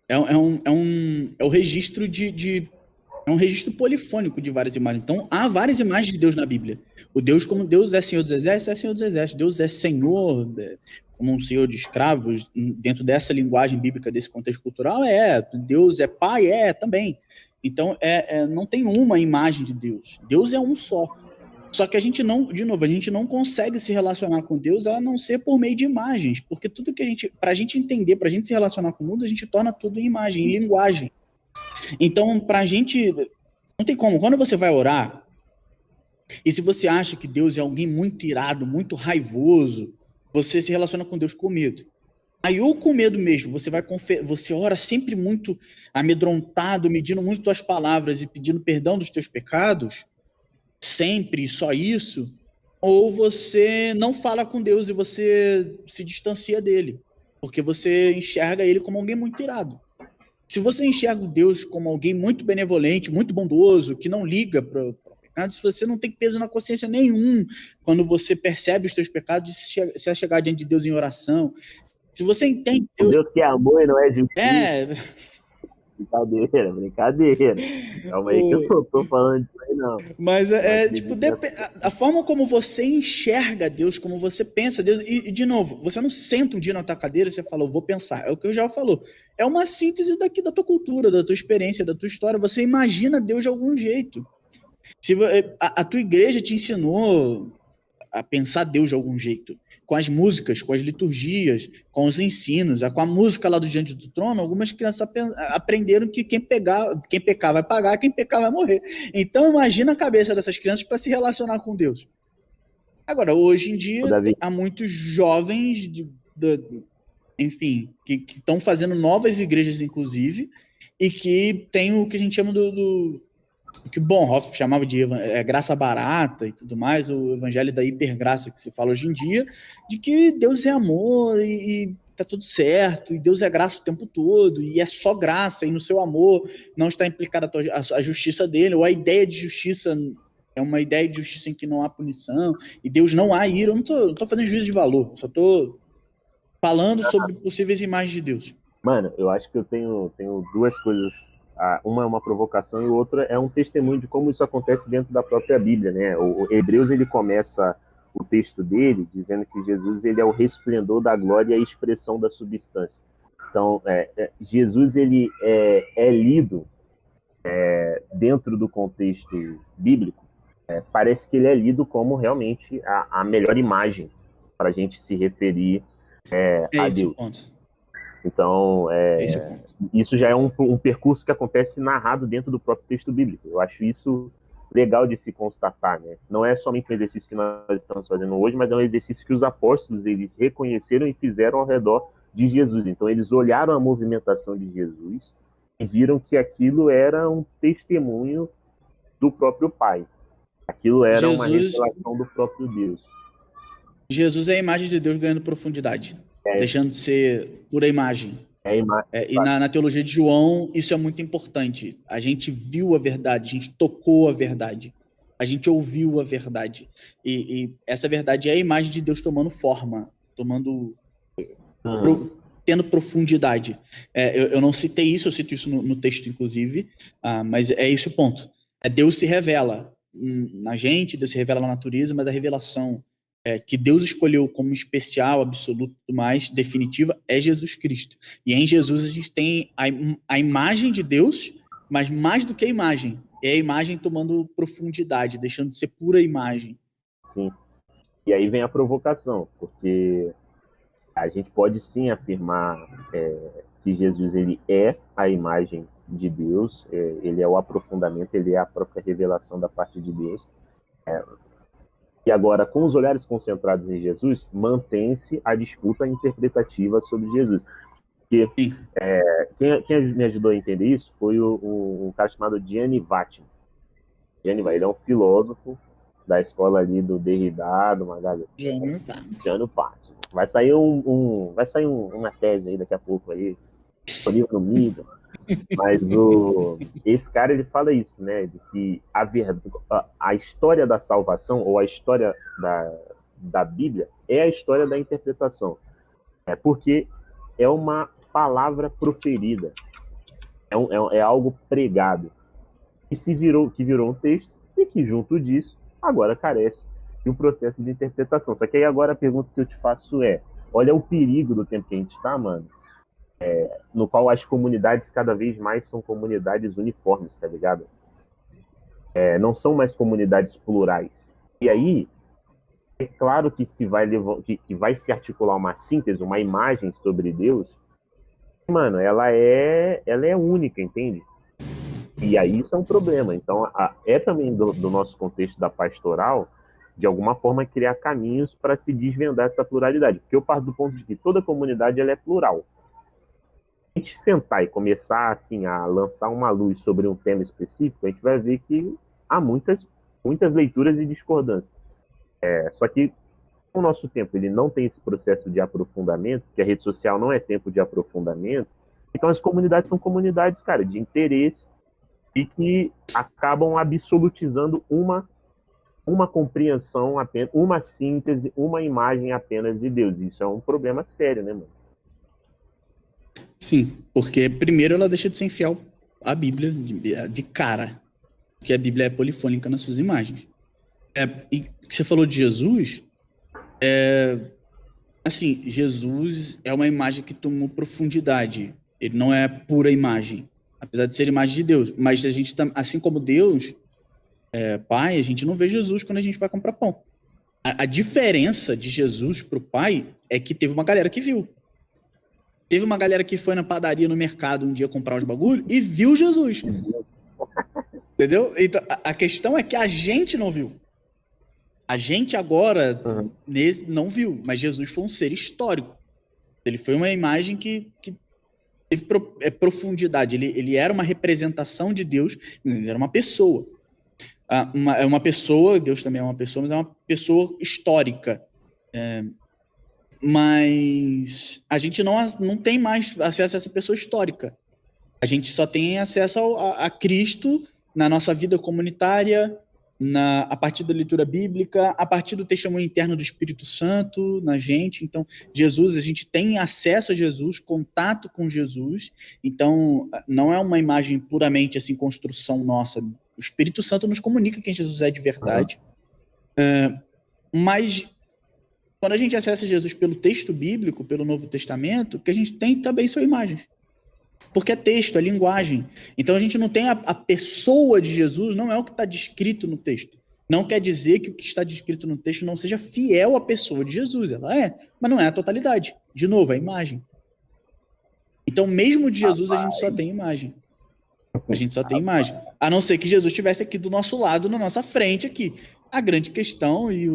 É o registro é um registro polifônico de várias imagens. Então, há várias imagens de Deus na Bíblia. O Deus, como Deus é Senhor dos Exércitos, é Senhor dos Exércitos. Deus é Senhor, como um Senhor de escravos, dentro dessa linguagem bíblica, desse contexto cultural, Deus é Pai, também. Então, não tem uma imagem de Deus. Deus é um só. Só que a gente não consegue se relacionar com Deus a não ser por meio de imagens. Porque tudo que pra gente entender, pra gente se relacionar com o mundo, a gente torna tudo em imagem, em linguagem. Então, pra gente, não tem como. Quando você vai orar, e se você acha que Deus é alguém muito irado, muito raivoso, você se relaciona com Deus com medo. Aí, ou com medo mesmo, você ora sempre muito amedrontado, medindo muito tuas palavras e pedindo perdão dos teus pecados, sempre só isso, ou você não fala com Deus e você se distancia dele, porque você enxerga ele como alguém muito irado. Se você enxerga Deus como alguém muito benevolente, muito bondoso, que não liga para pecados, você não tem peso na consciência nenhum quando você percebe os teus pecados e se chegar diante de Deus em oração. Se você entende Deus que é amor e não é justiça. Brincadeira. Calma aí que eu não tô falando disso aí, não. Mas a forma como você enxerga Deus, como você pensa Deus, e de novo, você não senta um dia na tua cadeira e você fala, eu vou pensar. É o que o João falou. É uma síntese da tua cultura, da tua experiência, da tua história. Você imagina Deus de algum jeito. Se a tua igreja te ensinou a pensar Deus de algum jeito, com as músicas, com as liturgias, com os ensinos, com a música lá do Diante do Trono, algumas crianças aprenderam que quem pecar vai pagar, quem pecar vai morrer. Então imagina a cabeça dessas crianças para se relacionar com Deus. Agora, hoje em dia, há muitos jovens, enfim, que estão fazendo novas igrejas, inclusive, e que tem o que a gente chama que o Bonhoeffer chamava de graça barata e tudo mais, o evangelho da hipergraça que se fala hoje em dia, de que Deus é amor e tá tudo certo, e Deus é graça o tempo todo, e é só graça, e no seu amor não está implicada a justiça dele, ou a ideia de justiça é uma ideia de justiça em que não há punição, e Deus não há ira. Eu não tô fazendo juízo de valor, só tô falando sobre possíveis imagens de Deus. Mano, eu acho que eu tenho duas coisas. Uma é uma provocação e outra é um testemunho de como isso acontece dentro da própria Bíblia, né? O Hebreus, ele começa o texto dele dizendo que Jesus, ele é o resplendor da glória e a expressão da substância. Então, Jesus, ele é lido dentro do contexto bíblico, parece que ele é lido como realmente a melhor imagem para a gente se referir a Deus. Ponto. Então, isso já é um percurso que acontece narrado dentro do próprio texto bíblico. Eu acho isso legal de se constatar, né? Não é somente um exercício que nós estamos fazendo hoje, mas é um exercício que os apóstolos, eles reconheceram e fizeram ao redor de Jesus. Então, eles olharam a movimentação de Jesus e viram que aquilo era um testemunho do próprio Pai. Aquilo era uma revelação do próprio Deus. Jesus é a imagem de Deus ganhando profundidade. Deixando de ser pura imagem. E na teologia de João, isso é muito importante. A gente viu a verdade, a gente tocou a verdade, a gente ouviu a verdade. E essa verdade é a imagem de Deus tomando forma, tendo profundidade. Eu não citei isso, eu cito isso no texto, inclusive, mas é esse o ponto. Deus se revela na gente, Deus se revela na natureza, mas a revelação que Deus escolheu como especial, absoluto e mais, definitiva, é Jesus Cristo. E em Jesus a gente tem a imagem de Deus, mas mais do que a imagem. É a imagem tomando profundidade, deixando de ser pura imagem. Sim. E aí vem a provocação, porque a gente pode sim afirmar que Jesus, ele é a imagem de Deus, ele é o aprofundamento, ele é a própria revelação da parte de Deus. E agora, com os olhares concentrados em Jesus, mantém-se a disputa interpretativa sobre Jesus. Porque quem me ajudou a entender isso foi um cara chamado Gianni Vattimo. Ele é um filósofo da escola ali do Derrida, do Gianni Vattimo. Vai sair uma tese aí daqui a pouco aí, disponível no Mídia. Mas esse cara, ele fala isso, né? De que a história da salvação, ou a história da Bíblia, é a história da interpretação. É porque é uma palavra proferida. É algo pregado. Que virou um texto e que, junto disso, agora carece de um processo de interpretação. Só que aí agora a pergunta que eu te faço é, olha o perigo do tempo que a gente está, mano, no qual as comunidades cada vez mais são comunidades uniformes, tá ligado? Não são mais comunidades plurais. E aí, é claro que que vai se articular uma síntese, uma imagem sobre Deus, mano, ela é única, entende? E aí isso é um problema. Então, é também do nosso contexto da pastoral, de alguma forma, criar caminhos para se desvendar essa pluralidade. Porque eu parto do ponto de que toda comunidade ela é plural. A gente sentar e começar assim, a lançar uma luz sobre um tema específico, a gente vai ver que há muitas leituras e discordâncias. Só que o nosso tempo ele não tem esse processo de aprofundamento, que a rede social não é tempo de aprofundamento, então as comunidades são comunidades, cara, de interesse e que acabam absolutizando uma compreensão apenas, uma síntese, uma imagem apenas de Deus. Isso é um problema sério, né, mano? Sim, porque primeiro ela deixa de ser infiel à Bíblia de cara, porque a Bíblia é polifônica nas suas imagens. E você falou de Jesus, assim, Jesus é uma imagem que tomou profundidade, ele não é pura imagem, apesar de ser imagem de Deus, mas a gente, assim como Deus, Pai, a gente não vê Jesus quando a gente vai comprar pão. A diferença de Jesus para o Pai é que teve uma galera que viu. Teve uma galera que foi na padaria, no mercado, um dia comprar os bagulho e viu Jesus. Entendeu? Então, a questão é que a gente não viu. A gente agora não viu, mas Jesus foi um ser histórico. Ele foi uma imagem que teve profundidade. Ele era uma representação de Deus, ele era uma pessoa. Uma pessoa, Deus também é uma pessoa, mas é uma pessoa histórica. Mas a gente não tem mais acesso a essa pessoa histórica. A gente só tem acesso a Cristo na nossa vida comunitária, a partir da leitura bíblica, a partir do testemunho interno do Espírito Santo na gente. Então, Jesus, a gente tem acesso a Jesus, contato com Jesus. Então, não é uma imagem puramente assim, construção nossa. O Espírito Santo nos comunica quem Jesus é de verdade. Mas quando a gente acessa Jesus pelo texto bíblico, pelo Novo Testamento, o que a gente tem também são imagens. Porque é texto, é linguagem. Então a gente não tem a pessoa de Jesus, não é o que está descrito no texto. Não quer dizer que o que está descrito no texto não seja fiel à pessoa de Jesus. Ela é, mas não é a totalidade. De novo, é a imagem. Então, mesmo de Jesus, a gente só tem imagem. A gente só tem imagem. A não ser que Jesus estivesse aqui do nosso lado, na nossa frente aqui. A grande questão e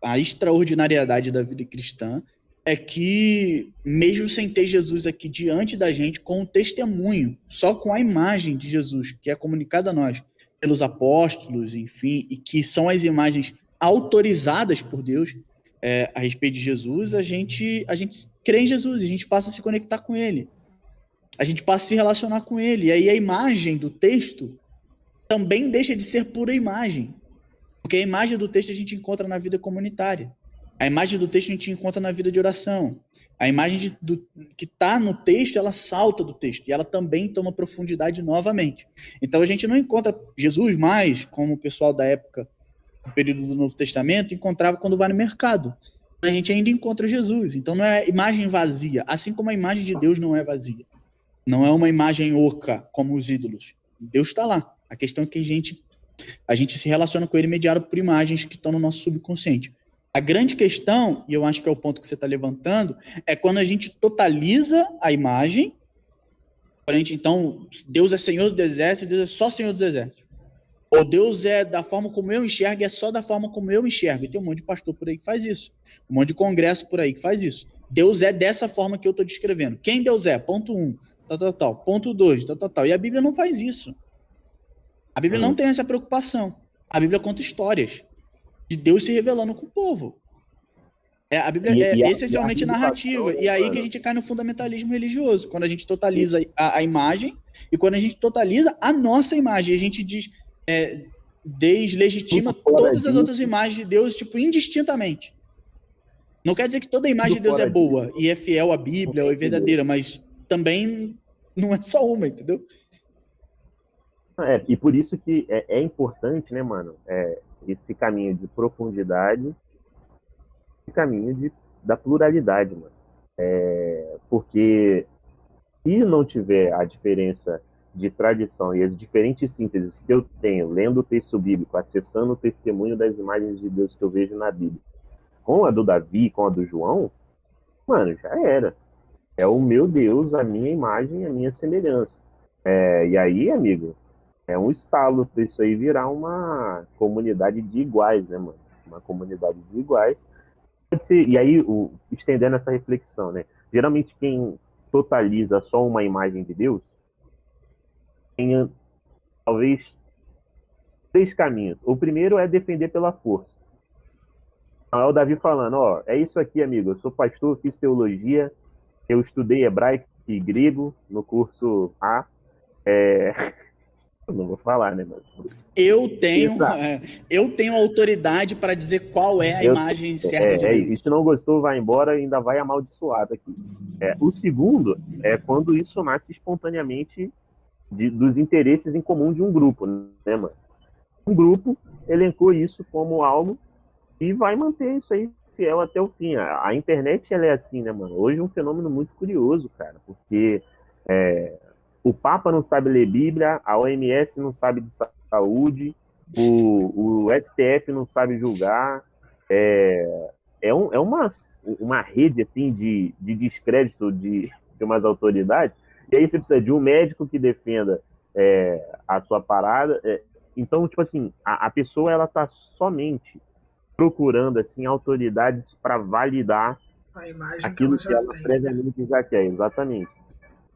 a extraordinariedade da vida cristã é que, mesmo sem ter Jesus aqui diante da gente, com o testemunho, só com a imagem de Jesus, que é comunicada a nós pelos apóstolos, enfim, e que são as imagens autorizadas por Deus a respeito de Jesus, a gente crê em Jesus, a gente passa a se conectar com ele, a gente passa a se relacionar com ele, e aí a imagem do texto também deixa de ser pura imagem, porque a imagem do texto a gente encontra na vida comunitária. A imagem do texto a gente encontra na vida de oração. A imagem que está no texto, ela salta do texto. E ela também toma profundidade novamente. Então a gente não encontra Jesus mais, como o pessoal da época, no período do Novo Testamento, encontrava quando vai no mercado. A gente ainda encontra Jesus. Então não é imagem vazia. Assim como a imagem de Deus não é vazia. Não é uma imagem oca, como os ídolos. Deus está lá. A questão é que a gente se relaciona com ele mediado por imagens que estão no nosso subconsciente. A grande questão, e eu acho que é o ponto que você está levantando, é quando a gente totaliza a imagem. Então, Deus é Senhor dos Exércitos, Deus é só Senhor dos Exércitos. Ou Deus é da forma como eu enxergo, é só da forma como eu enxergo. E tem um monte de pastor por aí que faz isso. Um monte de congresso por aí que faz isso. Deus é dessa forma que eu estou descrevendo. Quem Deus é? Ponto 1, tal. Ponto 2, tal. E a Bíblia não faz isso. A Bíblia não tem essa preocupação. A Bíblia conta histórias de Deus se revelando com o povo. A Bíblia é essencialmente narrativa. E aí que a gente cai no fundamentalismo religioso. Quando a gente totaliza a imagem e quando a gente totaliza a nossa imagem. A gente deslegitima todas as outras imagens de Deus, tipo, indistintamente. Não quer dizer que toda imagem de Deus é boa e é fiel à Bíblia ou é verdadeira, mas também não é só uma, entendeu? E por isso que é importante, né, mano, esse caminho de profundidade e caminho da pluralidade, mano. Porque se não tiver a diferença de tradição e as diferentes sínteses que eu tenho lendo o texto bíblico, acessando o testemunho das imagens de Deus que eu vejo na Bíblia, com a do Davi, com a do João, mano, já era. É o meu Deus, a minha imagem, a minha semelhança. E aí, amigo, é um estalo para isso aí virar uma comunidade de iguais, né, mano? Uma comunidade de iguais. Pode ser, e aí, estendendo essa reflexão, né? Geralmente quem totaliza só uma imagem de Deus tem, talvez, 3 caminhos. O primeiro é defender pela força. É o Davi falando, é isso aqui, amigo, eu sou pastor, fiz teologia, eu estudei hebraico e grego no curso A. Eu não vou falar, né? Mas... Eu tenho autoridade para dizer qual é a imagem certa de Deus. E se não gostou, vai embora e ainda vai amaldiçoado aqui. O segundo é quando isso nasce espontaneamente dos interesses em comum de um grupo, né, mano? Um grupo elencou isso como algo e vai manter isso aí fiel até o fim. A internet, ela é assim, né, mano? Hoje é um fenômeno muito curioso, cara, porque o Papa não sabe ler Bíblia, a OMS não sabe de saúde, o STF não sabe julgar. É uma rede, assim, de descrédito de umas autoridades, e aí você precisa de um médico que defenda a sua parada. Então, tipo assim, a pessoa, ela tá somente procurando, assim, autoridades para validar a imagem aquilo que ela tem, previamente já quer, exatamente.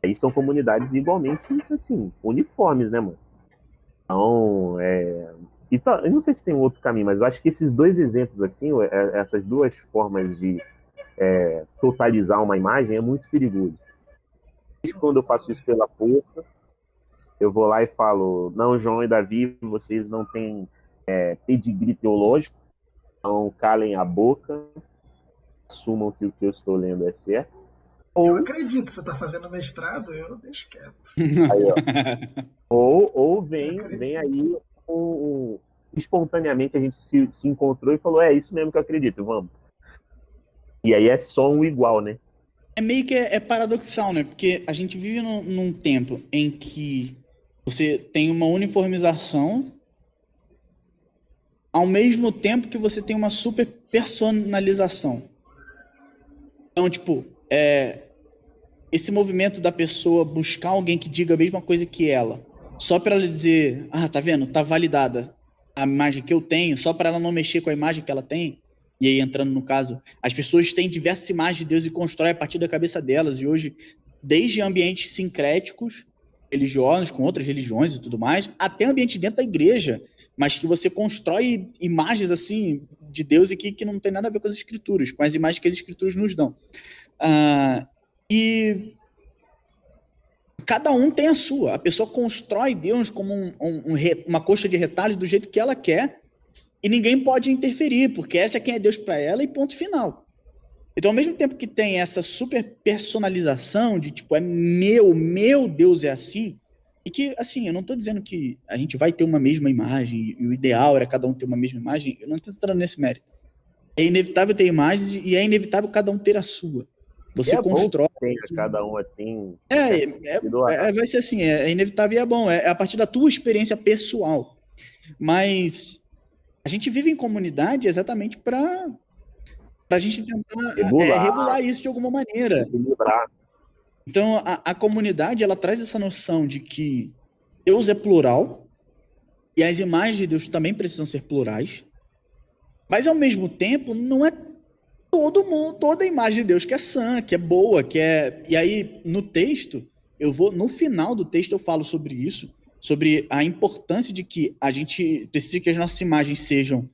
Aí são comunidades igualmente, assim, uniformes, né, mano? Então, eu não sei se tem outro caminho, mas eu acho que esses 2 exemplos, assim, essas 2 formas de totalizar uma imagem é muito perigoso. Quando eu faço isso pela força, eu vou lá e falo, não, João e Davi, vocês não têm pedigree teológico, então calem a boca, assumam que o que eu estou lendo é certo. Eu acredito, você está fazendo mestrado, eu deixo quieto. Aí, ou vem aí espontaneamente a gente se encontrou e falou, é isso mesmo que eu acredito, vamos. E aí é só um igual, né? É meio que paradoxal, né? Porque a gente vive num tempo em que você tem uma uniformização ao mesmo tempo que você tem uma super personalização. Então, tipo, esse movimento da pessoa buscar alguém que diga a mesma coisa que ela, só para ela dizer, tá vendo? Tá validada a imagem que eu tenho, só para ela não mexer com a imagem que ela tem. E aí, entrando no caso, as pessoas têm diversas imagens de Deus e constroem a partir da cabeça delas. E hoje, desde ambientes sincréticos, religiosos, com outras religiões e tudo mais, até ambiente dentro da igreja, mas que você constrói imagens, assim, de Deus e que não tem nada a ver com as escrituras, com as imagens que as escrituras nos dão. E cada um tem a sua. A pessoa constrói Deus como uma coxa de retalhos do jeito que ela quer, e ninguém pode interferir, porque essa é quem é Deus para ela e ponto final. Então, ao mesmo tempo que tem essa super personalização de, tipo, meu Deus é assim, e que, assim, eu não estou dizendo que a gente vai ter uma mesma imagem, e o ideal era cada um ter uma mesma imagem, eu não estou entrando nesse mérito. É inevitável ter imagens e é inevitável cada um ter a sua. Você constrói... Bom que tenha cada um assim... vai ser assim, é inevitável e é bom, é a partir da tua experiência pessoal. Mas... a gente vive em comunidade exatamente para a gente tentar regular isso de alguma maneira. Equilibrar. Então, a comunidade, ela traz essa noção de que Deus é plural e as imagens de Deus também precisam ser plurais, mas, ao mesmo tempo, não é toda a imagem de Deus que é sã, que é boa, que é... E aí, no texto, no final do texto eu falo sobre isso, sobre a importância de que a gente precisa que as nossas imagens sejam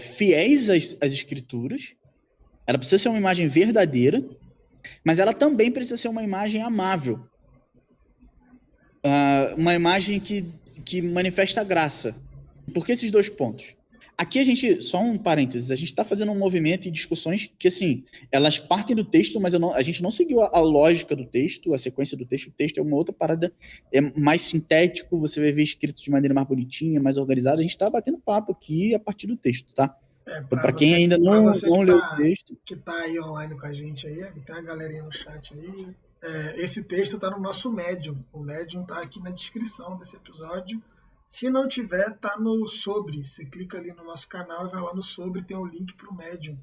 fiéis às escrituras, Ela precisa ser uma imagem verdadeira, mas ela também precisa ser uma imagem amável. Uma imagem que manifesta a graça. Por que esses 2 pontos? Aqui só um parênteses, a gente está fazendo um movimento e discussões que, assim, elas partem do texto, mas a gente não seguiu a lógica do texto, a sequência do texto. O texto é uma outra parada, é mais sintético, você vai ver escrito de maneira mais bonitinha, mais organizada. A gente está batendo papo aqui a partir do texto, tá? Para quem ainda não leu o texto. Que está aí online com a gente aí, tem a galerinha no chat aí. Esse texto está no nosso Medium. O Medium está aqui na descrição desse episódio. Se não tiver, tá no Sobre. Você clica ali no nosso canal e vai lá no Sobre, tem o link para o Medium.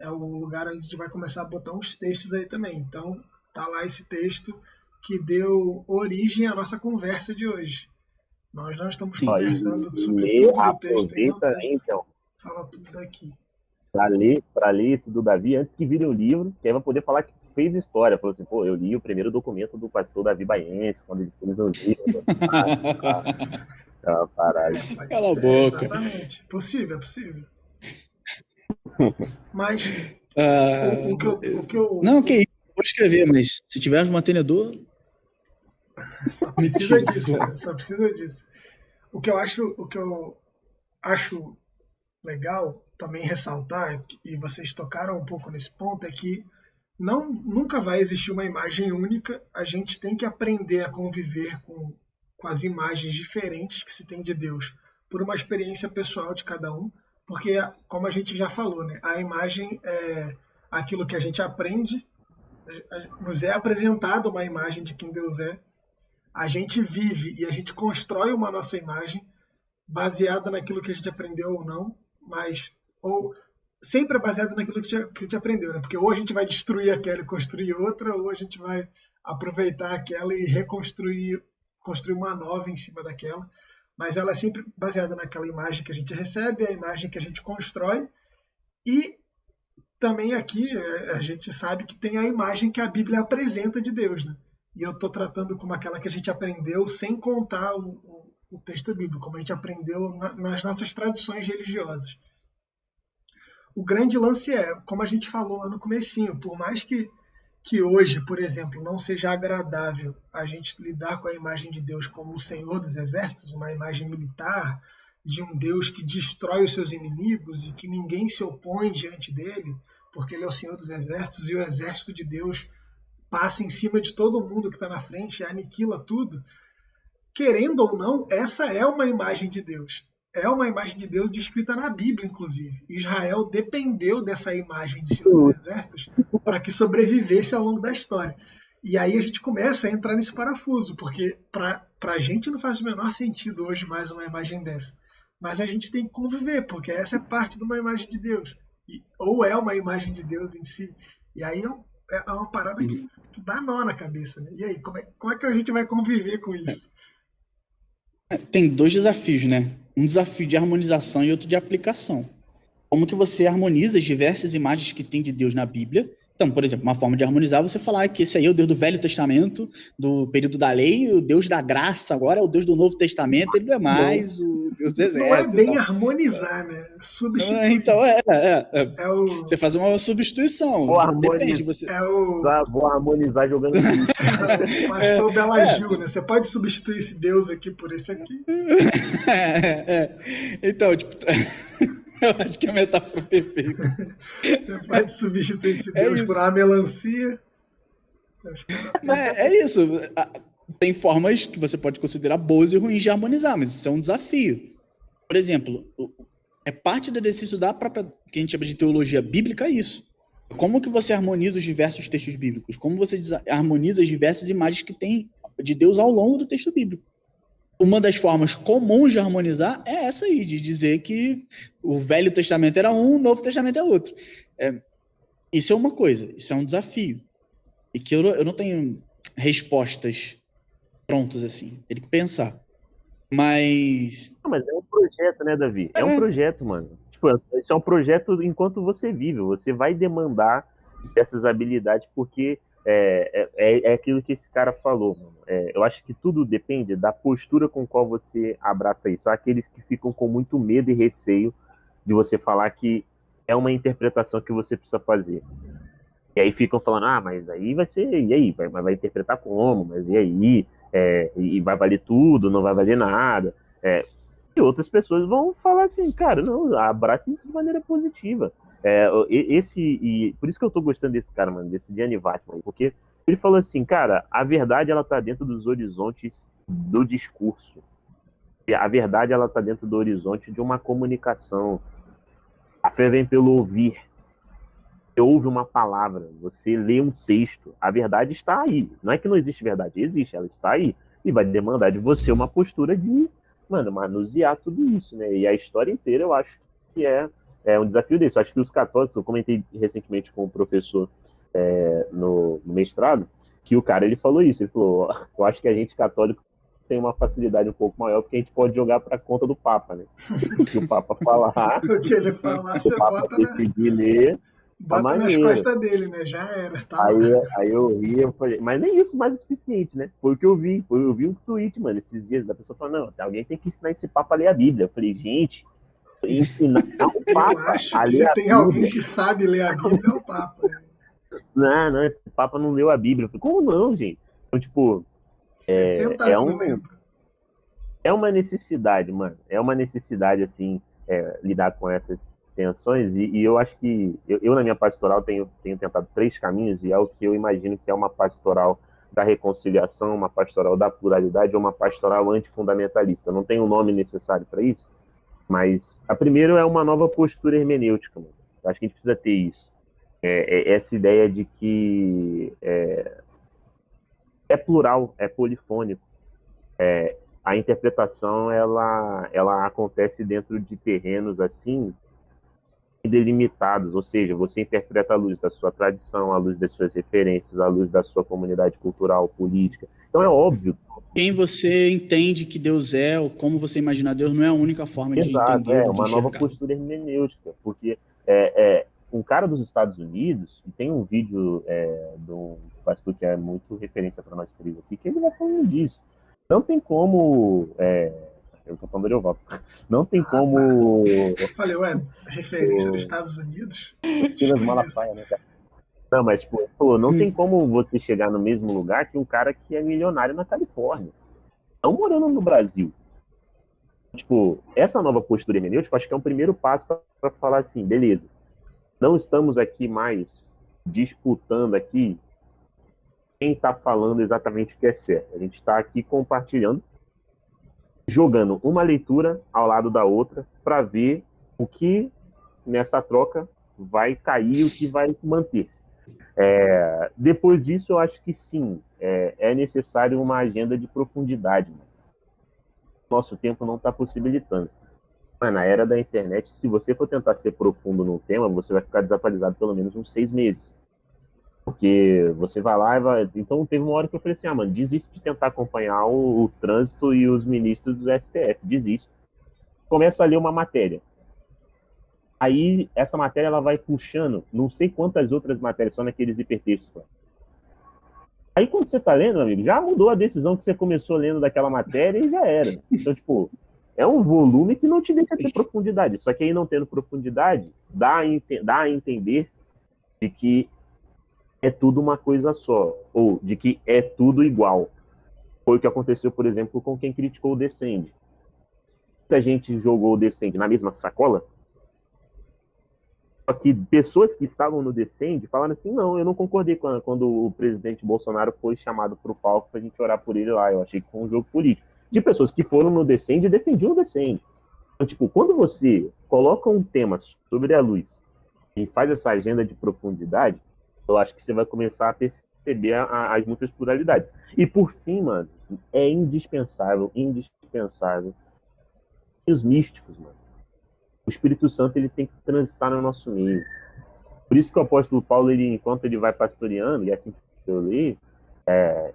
É o lugar onde a gente vai começar a botar uns textos aí também. Então, tá lá esse texto que deu origem à nossa conversa de hoje. Nós não estamos conversando sobre tudo do texto. Então, fala tudo daqui. Para ler esse do Davi, antes que vire o livro, que aí vai poder falar que fez história. Falou assim, eu li o primeiro documento do pastor Davi Baiense, quando ele fez o livro. Cala a boca. Exatamente. Possível, é possível. Mas o que eu... Não, que isso. Vou escrever, mas se tiver um mantenedor... Só precisa disso. Só precisa disso. O que eu acho legal também ressaltar, e vocês tocaram um pouco nesse ponto, é que nunca vai existir uma imagem única. A gente tem que aprender a conviver com as imagens diferentes que se tem de Deus, por uma experiência pessoal de cada um, porque, como a gente já falou, né, a imagem é aquilo que a gente aprende, nos é apresentada uma imagem de quem Deus é, a gente vive e a gente constrói uma nossa imagem baseada naquilo que a gente aprendeu ou não, ou sempre é baseado naquilo que a gente aprendeu, né? Porque ou a gente vai destruir aquela e construir outra, ou a gente vai aproveitar aquela e construir uma nova em cima daquela. Mas ela é sempre baseada naquela imagem que a gente recebe, a imagem que a gente constrói. E também aqui a gente sabe que tem a imagem que a Bíblia apresenta de Deus, né? E eu estou tratando como aquela que a gente aprendeu sem contar o texto bíblico, como a gente aprendeu nas nossas tradições religiosas. O grande lance é, como a gente falou lá no comecinho, por mais que hoje, por exemplo, não seja agradável a gente lidar com a imagem de Deus como o Senhor dos Exércitos, uma imagem militar, de um Deus que destrói os seus inimigos e que ninguém se opõe diante dele, porque ele é o Senhor dos Exércitos e o exército de Deus passa em cima de todo mundo que está na frente e aniquila tudo. Querendo ou não, essa é uma imagem de Deus. É uma imagem de Deus descrita na Bíblia, inclusive. Israel dependeu dessa imagem de Senhor dos Exércitos para que sobrevivesse ao longo da história. E aí a gente começa a entrar nesse parafuso, porque para a gente não faz o menor sentido hoje mais uma imagem dessa. Mas a gente tem que conviver, porque essa é parte de uma imagem de Deus. Ou é uma imagem de Deus em si. E aí é uma parada que dá nó na cabeça, né? E aí, como é que a gente vai conviver com isso? Tem 2 desafios, né? Um desafio de harmonização e outro de aplicação. Como que você harmoniza as diversas imagens que tem de Deus na Bíblia? Então, por exemplo, uma forma de harmonizar é você falar que esse aí é o Deus do Velho Testamento, do período da lei, o Deus da graça agora é o Deus do Novo Testamento, ele não é mais o Deus do exército. Não é bem harmonizar, né? Substituir. Então, você faz uma substituição. Depende. Vou harmonizar jogando Pastor Bela Gil, né? Você pode substituir esse Deus aqui por esse aqui. Então, tipo... Eu acho que é a metáfora perfeita. Você pode substituir esse Deus por uma melancia. Mas é isso. Tem formas que você pode considerar boas e ruins de harmonizar, mas isso é um desafio. Por exemplo, é parte do exercício da própria, que a gente chama de teologia bíblica, isso. Como que você harmoniza os diversos textos bíblicos? Como você harmoniza as diversas imagens que tem de Deus ao longo do texto bíblico? Uma das formas comuns de harmonizar é essa aí, de dizer que o Velho Testamento era um, o Novo Testamento é outro. Isso é uma coisa, isso é um desafio. E que eu não tenho respostas prontas assim, tem que pensar. Mas é um projeto, né, Davi? É um projeto, mano. Tipo, isso é um projeto enquanto você vive. Você vai demandar essas habilidades porque é aquilo que esse cara falou, mano. Eu acho que tudo depende da postura com qual você abraça isso. Há aqueles que ficam com muito medo e receio de você falar que é uma interpretação que você precisa fazer. E aí ficam falando, mas aí vai ser, e aí? Vai interpretar como? Mas e aí? E vai valer tudo, não vai valer nada. E outras pessoas vão falar assim, cara, não, abrace isso de maneira positiva. Por isso que eu tô gostando desse cara, mano, desse Gianni Vatman, porque ele falou assim, cara, a verdade, ela tá dentro dos horizontes do discurso. E a verdade, ela tá dentro do horizonte de uma comunicação. A fé vem pelo ouvir. Você ouve uma palavra, você lê um texto, a verdade está aí. Não é que não existe verdade, existe, ela está aí. E vai demandar de você uma postura de, manusear tudo isso, né? E a história inteira, eu acho que é um desafio desse. Eu acho que os católicos, eu comentei recentemente com um professor no mestrado, que o cara, ele falou isso, ele falou, eu acho que a gente católico tem uma facilidade um pouco maior, porque a gente pode jogar para conta do Papa, né? O que o Papa falar, O que ele falar, o você Papa decidir ler, bota nas costas dele, né? Já era, tá lá. Aí eu ri, eu falei, mas nem isso mais é suficiente, né? Foi o que eu vi. Eu vi um tweet, mano, esses dias, da pessoa falando, não, alguém tem que ensinar esse Papa a ler a Bíblia. Eu falei, gente, ensinar o Papa Eu acho a que ler se a tem Bíblia. alguém que sabe ler a Bíblia, é o Papa. Não, esse Papa não leu a Bíblia. Eu falei, como não, gente? Então, tipo, 60 anos lendo. é uma necessidade, mano. É uma necessidade, assim, lidar com essas tensões. E eu acho que eu, na minha pastoral, tenho tentado 3 caminhos, e é o que eu imagino que é uma pastoral da reconciliação, uma pastoral da pluralidade ou uma pastoral antifundamentalista. Não tem um nome necessário para isso, mas a primeira é uma nova postura hermenêutica, mano. Eu acho que a gente precisa ter isso. Essa ideia de que é plural, é polifônico. A interpretação ela acontece dentro de terrenos assim delimitados, ou seja, você interpreta à luz da sua tradição, à luz das suas referências, à luz da sua comunidade cultural, política. Então é óbvio. Quem você entende que Deus é, ou como você imagina Deus, não é a única forma de entender, de uma nova enxergar. postura hermenêutica, porque um cara dos Estados Unidos, e tem um vídeo de um pastor que é muito referência para nós três aqui, que ele vai falando disso. Não tem como. Eu tô falando de Evaldo. Não tem como. Eu falei, referência dos Estados Unidos? Silas Malafaia, né, cara? Não, mas, tipo, não tem como você chegar no mesmo lugar que um cara que é milionário na Califórnia. Não morando no Brasil. Tipo, essa nova postura hermenêutica, acho que é um primeiro passo para falar assim, beleza, não estamos aqui mais disputando aqui quem está falando exatamente o que é certo. A gente está aqui compartilhando, jogando uma leitura ao lado da outra para ver o que nessa troca vai cair e o que vai manter-se. Depois disso, eu acho que sim, é necessário uma agenda de profundidade. Nosso tempo não está possibilitando. Mas na era da internet, se você for tentar ser profundo num tema, você vai ficar desatualizado pelo menos uns 6 meses. Porque você vai lá e vai... Então teve uma hora que eu falei assim, mano, desisto de tentar acompanhar o trânsito e os ministros do STF, desisto. Começo a ler uma matéria. Aí essa matéria ela vai puxando não sei quantas outras matérias, só naqueles hipertextos. Aí quando você tá lendo, meu amigo, já mudou a decisão que você começou lendo daquela matéria e já era. Então, tipo, é um volume que não te deixa ter profundidade. Só que aí não tendo profundidade, dá a entender de que é tudo uma coisa só, ou de que é tudo igual. Foi o que aconteceu, por exemplo, com quem criticou o Descende. Muita gente jogou o Descende na mesma sacola, só que pessoas que estavam no Descende falaram assim, não, eu não concordei quando o presidente Bolsonaro foi chamado para o palco para a gente orar por ele lá, eu achei que foi um jogo político. De pessoas que foram no Descende e defendiam o Descende. Então, tipo, quando você coloca um tema sobre a luz e faz essa agenda de profundidade, eu acho que você vai começar a perceber as muitas pluralidades. E por fim, mano, é indispensável, e os místicos, mano. O Espírito Santo ele tem que transitar no nosso meio. Por isso que o apóstolo Paulo, enquanto ele vai pastoreando, e é assim que eu li, é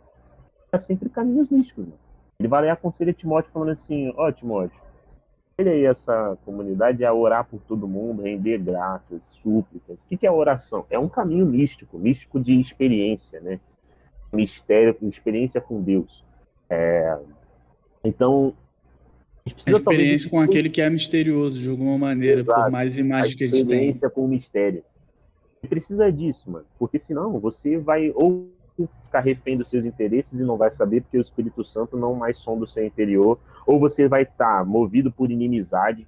sempre caminhos místicos, mano. Ele vai lá e aconselha Timóteo falando assim, Timóteo, ele aí, essa comunidade, a orar por todo mundo, render graças, súplicas. O que é oração? É um caminho místico de experiência, né? Mistério, experiência com Deus. Então, A gente A precisa talvez experiência com aquele que é misterioso, de alguma maneira, por Exato. mais A imagens que a gente tem. experiência com o mistério. Você precisa disso, mano. Porque senão você vai ou ficar refém dos seus interesses e não vai saber porque o Espírito Santo não mais sonda o seu interior, ou você vai estar movido por inimizade.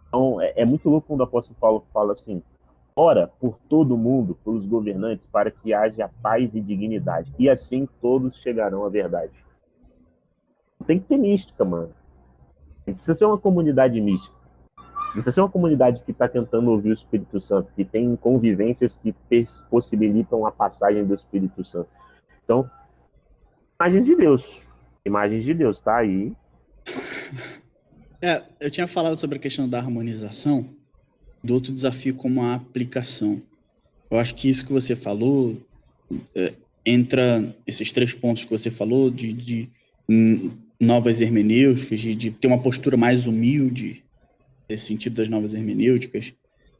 Então, é muito louco quando o apóstolo Paulo fala assim: ora por todo mundo, pelos governantes, para que haja paz e dignidade, e assim todos chegarão à verdade. Tem que ter mística, mano. Precisa ser uma comunidade mística. Precisa ser uma comunidade que está tentando ouvir o Espírito Santo, que tem convivências que possibilitam a passagem do Espírito Santo. Então, imagens de Deus. Imagens de Deus, tá aí. Eu tinha falado sobre a questão da harmonização, do outro desafio como a aplicação. Eu acho que isso que você falou, entra esses 3 pontos que você falou, de novas hermenêuticas, de ter uma postura mais humilde, nesse sentido das novas hermenêuticas,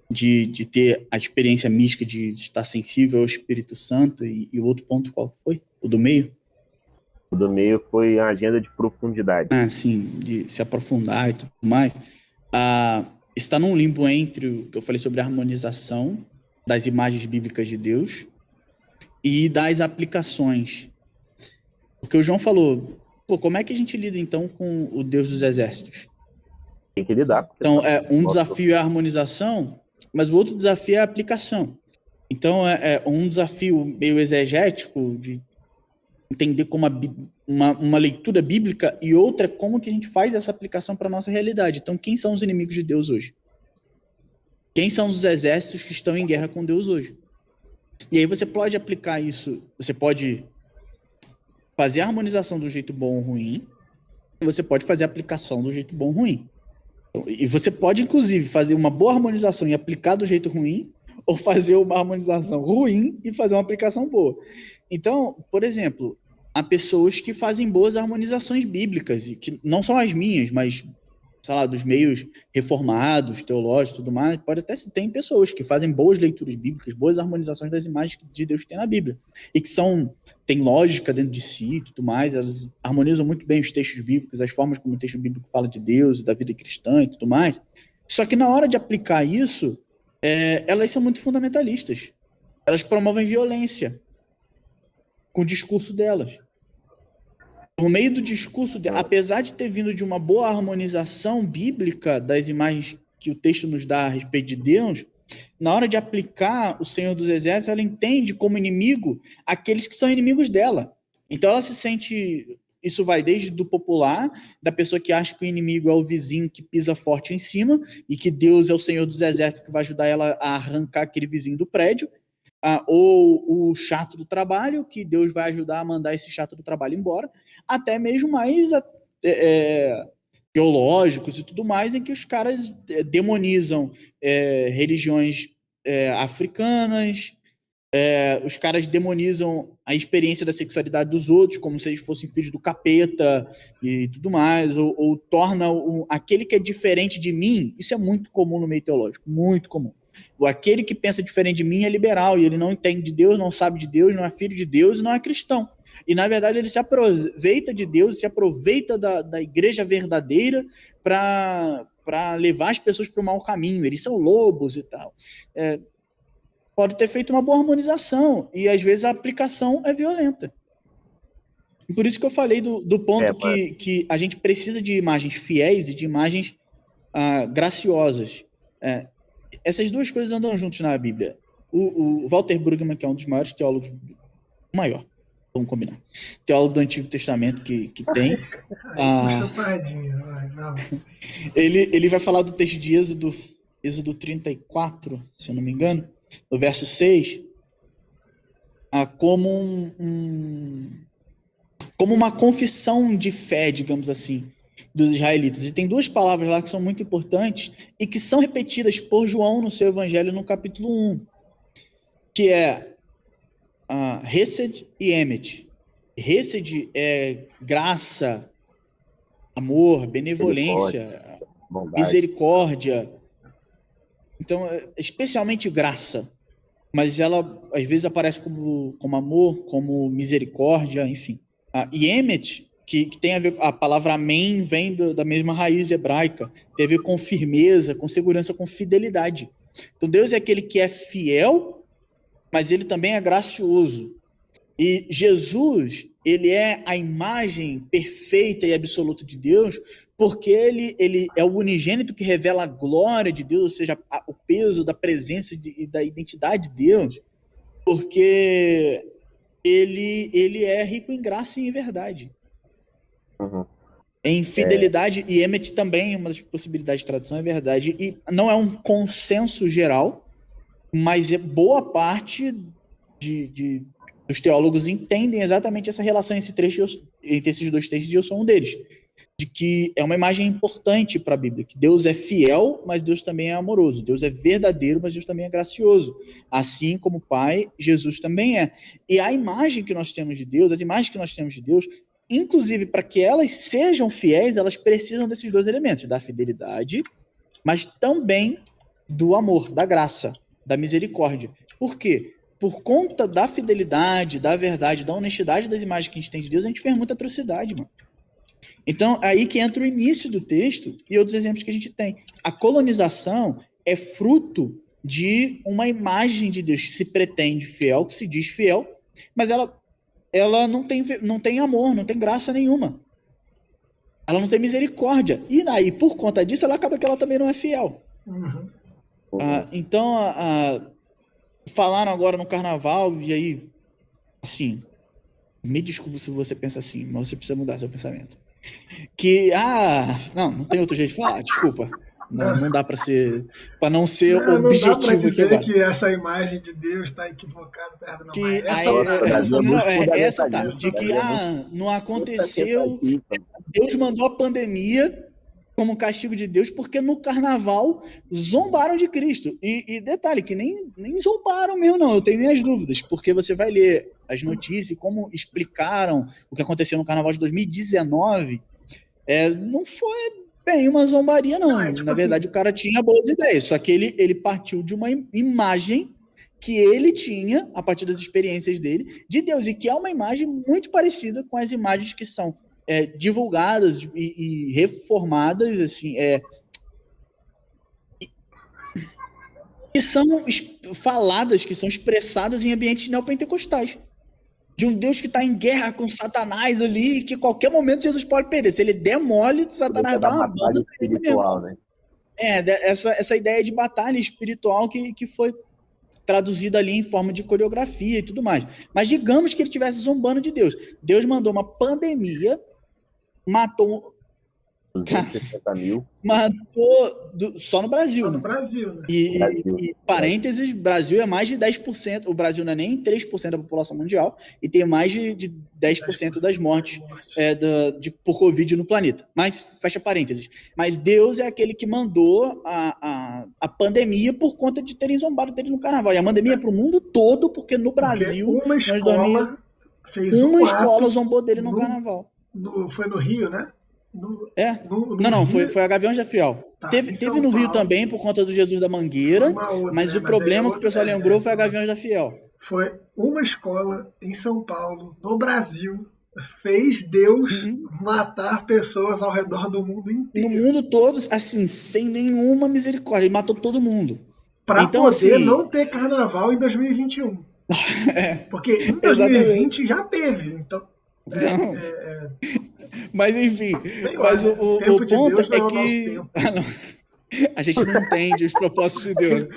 de ter a experiência mística de estar sensível ao Espírito Santo, e o outro ponto qual foi? O do meio? O do meio foi a agenda de profundidade. Sim, de se aprofundar e tudo mais. Está num limbo entre o que eu falei sobre a harmonização das imagens bíblicas de Deus e das aplicações. Porque o João falou, como é que a gente lida então com o Deus dos exércitos? Tem que lidar. Então, um desafio é a harmonização, mas o outro desafio é a aplicação. Então, é um desafio meio exegético de entender como uma leitura bíblica, e outra como que a gente faz essa aplicação para a nossa realidade. Então, quem são os inimigos de Deus hoje? Quem são os exércitos que estão em guerra com Deus hoje? E aí você pode aplicar isso, você pode fazer a harmonização do jeito bom ou ruim, e você pode fazer a aplicação do jeito bom ou ruim. E você pode, inclusive, fazer uma boa harmonização e aplicar do jeito ruim, ou fazer uma harmonização ruim e fazer uma aplicação boa. Então, por exemplo, há pessoas que fazem boas harmonizações bíblicas, e que não são as minhas, mas, sei lá, dos meios reformados, teológicos e tudo mais, pode até se ter pessoas que fazem boas leituras bíblicas, boas harmonizações das imagens de Deus que tem na Bíblia, e que têm lógica dentro de si e tudo mais, elas harmonizam muito bem os textos bíblicos, as formas como o texto bíblico fala de Deus e da vida cristã e tudo mais. Só que na hora de aplicar isso, elas são muito fundamentalistas. Elas promovem violência com o discurso delas. Por meio do discurso, apesar de ter vindo de uma boa harmonização bíblica das imagens que o texto nos dá a respeito de Deus, na hora de aplicar o Senhor dos Exércitos, ela entende como inimigo aqueles que são inimigos dela. Então ela se sente... Isso vai desde do popular, da pessoa que acha que o inimigo é o vizinho que pisa forte em cima, e que Deus é o Senhor dos Exércitos que vai ajudar ela a arrancar aquele vizinho do prédio, ou o chato do trabalho, que Deus vai ajudar a mandar esse chato do trabalho embora, até mesmo mais teológicos e tudo mais, em que os caras demonizam religiões africanas, os caras demonizam a experiência da sexualidade dos outros, como se eles fossem filhos do capeta e tudo mais, ou torna aquele que é diferente de mim. Isso é muito comum no meio teológico, muito comum. Aquele que pensa diferente de mim é liberal, e ele não entende de Deus, não sabe de Deus, não é filho de Deus e não é cristão. E, na verdade, ele se aproveita de Deus, se aproveita da igreja verdadeira para levar as pessoas para o mau caminho. Eles são lobos e tal. Pode ter feito uma boa harmonização, e, às vezes, a aplicação é violenta. Por isso que eu falei do ponto que a gente precisa de imagens fiéis e de imagens graciosas. Essas duas coisas andam juntos na Bíblia. O Walter Brueggemann, que é um dos maiores teólogos, o maior, vamos combinar, teólogo do Antigo Testamento que tem. Puxa sardinha, vai lá. Ele vai falar do texto de Êxodo 34, se eu não me engano, no verso 6, como uma confissão de fé, digamos assim, dos israelitas. E tem 2 palavras lá que são muito importantes e que são repetidas por João no seu evangelho no capítulo 1, que é Hesed e Emet. Hesed é graça, amor, benevolência, misericórdia. Então, especialmente graça, mas ela às vezes aparece como amor, como misericórdia, enfim. E Emet que tem a ver, a palavra amém vem da mesma raiz hebraica, tem a ver com firmeza, com segurança, com fidelidade. Então Deus é aquele que é fiel, mas ele também é gracioso. E Jesus, ele é a imagem perfeita e absoluta de Deus, porque ele é o unigênito que revela a glória de Deus, ou seja, o peso da presença e da identidade de Deus, porque ele é rico em graça e em verdade. Uhum. Em fidelidade, e Emmet também, uma das possibilidades de tradução, é verdade, e não é um consenso geral, mas boa parte dos teólogos entendem exatamente essa relação entre esses dois textos, e eu sou um deles, de que é uma imagem importante para a Bíblia, que Deus é fiel, mas Deus também é amoroso, Deus é verdadeiro, mas Deus também é gracioso, assim como o Pai, Jesus também é. E a imagem que nós temos de Deus, as imagens que nós temos de Deus, inclusive para que elas sejam fiéis, elas precisam desses dois elementos, da fidelidade, mas também do amor, da graça, da misericórdia. Por quê? Por conta da fidelidade, da verdade, da honestidade das imagens que a gente tem de Deus, a gente fez muita atrocidade, mano. Então, é aí que entra o início do texto e outros exemplos que a gente tem. A colonização é fruto de uma imagem de Deus que se pretende fiel, que se diz fiel, mas ela não tem amor, não tem graça nenhuma. Ela não tem misericórdia. E aí, por conta disso, ela acaba que ela também não é fiel. Uhum. Então, falaram agora no carnaval, e aí, assim, me desculpe se você pensa assim, mas você precisa mudar seu pensamento. Que, não tem outro jeito de falar, desculpa. Não dá para não ser objetivo. Não dá para dizer aqui agora. Que essa imagem de Deus está equivocada perto não. Que Essa tá, de que não aconteceu. Deus mandou a pandemia como castigo de Deus, porque no carnaval zombaram de Cristo. E detalhe, que nem zombaram mesmo, não. Eu tenho minhas dúvidas, porque você vai ler as notícias, como explicaram o que aconteceu no carnaval de 2019, não foi bem uma zombaria, não. Na verdade, o cara tinha boas ideias, só que ele partiu de uma imagem que ele tinha, a partir das experiências dele, de Deus, e que é uma imagem muito parecida com as imagens que são divulgadas e reformadas, assim, que são faladas, que são expressadas em ambientes neopentecostais. De um Deus que está em guerra com Satanás ali, e que a qualquer momento Jesus pode perder. Se ele der mole, Satanás dá uma banda espiritual, né? Essa ideia de batalha espiritual que foi traduzida ali em forma de coreografia e tudo mais. Mas digamos que ele estivesse zombando de Deus. Deus mandou uma pandemia, matou 260 mil. Matou só no Brasil. Só no Brasil, né? E parênteses, Brasil é mais de 10%. O Brasil não é nem 3% da população mundial e tem mais de 10% das mortes por Covid no planeta. Mas, fecha parênteses. Mas Deus é aquele que mandou a pandemia por conta de terem zombado dele no carnaval. E a pandemia é para o mundo todo, porque no Brasil... Uma escola fez um escola zombou dele no carnaval. Foi no Rio, né? Foi a Gaviões da Fiel. Tá, teve no Rio também, por conta do Jesus da Mangueira, mas o problema que o pessoal lembrou foi a Gaviões da Fiel. Foi uma escola em São Paulo, no Brasil, fez Deus matar pessoas ao redor do mundo inteiro. No mundo todo, assim, sem nenhuma misericórdia. Ele matou todo mundo. Para poder não ter carnaval em 2021. Porque em 2020 já teve, então... Mas enfim, o ponto é que a gente não entende os propósitos de Deus.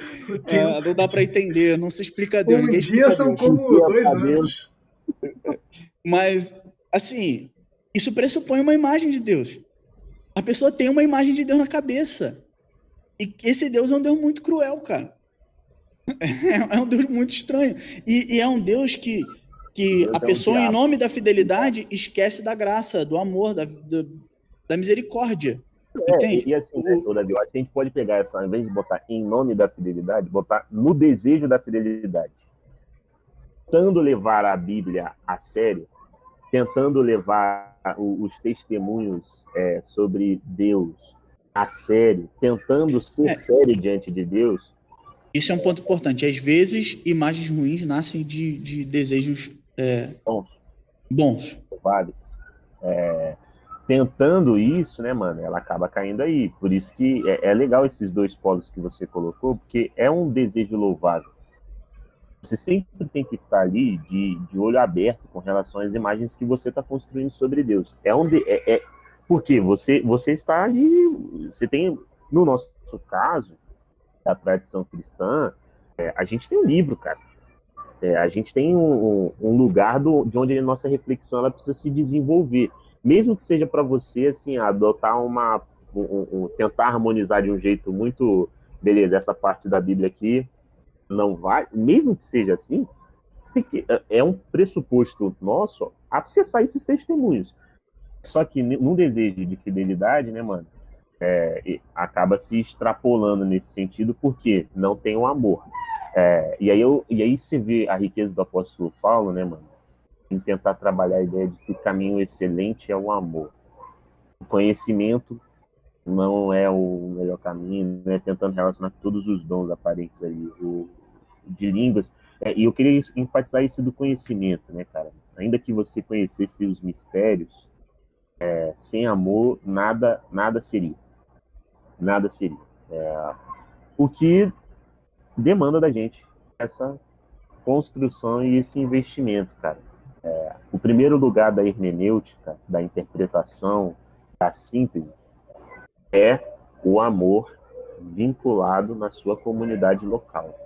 Não dá para entender, não se explica Deus. Um dia são como 2 anos. Mas, assim, isso pressupõe uma imagem de Deus. A pessoa tem uma imagem de Deus na cabeça. E esse Deus é um Deus muito cruel, cara. É um Deus muito estranho. E é um Deus que a pessoa, em nome da fidelidade, esquece da graça, do amor, da misericórdia. Entende? E assim, Davi, a gente pode pegar essa, ao invés de botar em nome da fidelidade, botar no desejo da fidelidade. Tentando levar a Bíblia a sério, tentando levar os testemunhos sobre Deus a sério, tentando ser sério diante de Deus. Isso é um ponto importante. Às vezes, imagens ruins nascem de desejos bons. Vários. tentando isso, né, mano, ela acaba caindo aí. Por isso que é legal esses dois polos que você colocou, porque é um desejo louvável. Você sempre tem que estar ali de olho aberto com relação às imagens que você está construindo sobre Deus. Porque você está ali, você tem, no nosso caso, da tradição cristã, a gente tem um livro, cara. A gente tem um lugar de onde a nossa reflexão ela precisa se desenvolver. Mesmo que seja para você, assim, adotar tentar harmonizar de um jeito muito, beleza, essa parte da Bíblia aqui não vai, mesmo que seja assim, é um pressuposto nosso acessar esses testemunhos. Só que num desejo de fidelidade, né, mano, acaba se extrapolando nesse sentido porque não tem o amor. E aí você vê a riqueza do apóstolo Paulo, né, mano, em tentar trabalhar a ideia de que o caminho excelente é o amor. O conhecimento não é o melhor caminho, né, tentando relacionar todos os dons aparentes aí, de línguas. E eu queria enfatizar isso do conhecimento, né, cara? Ainda que você conhecesse os mistérios, sem amor, nada seria. Nada seria. O que demanda da gente essa construção e esse investimento, cara. O primeiro lugar da hermenêutica, da interpretação, da síntese, é o amor vinculado na sua comunidade local.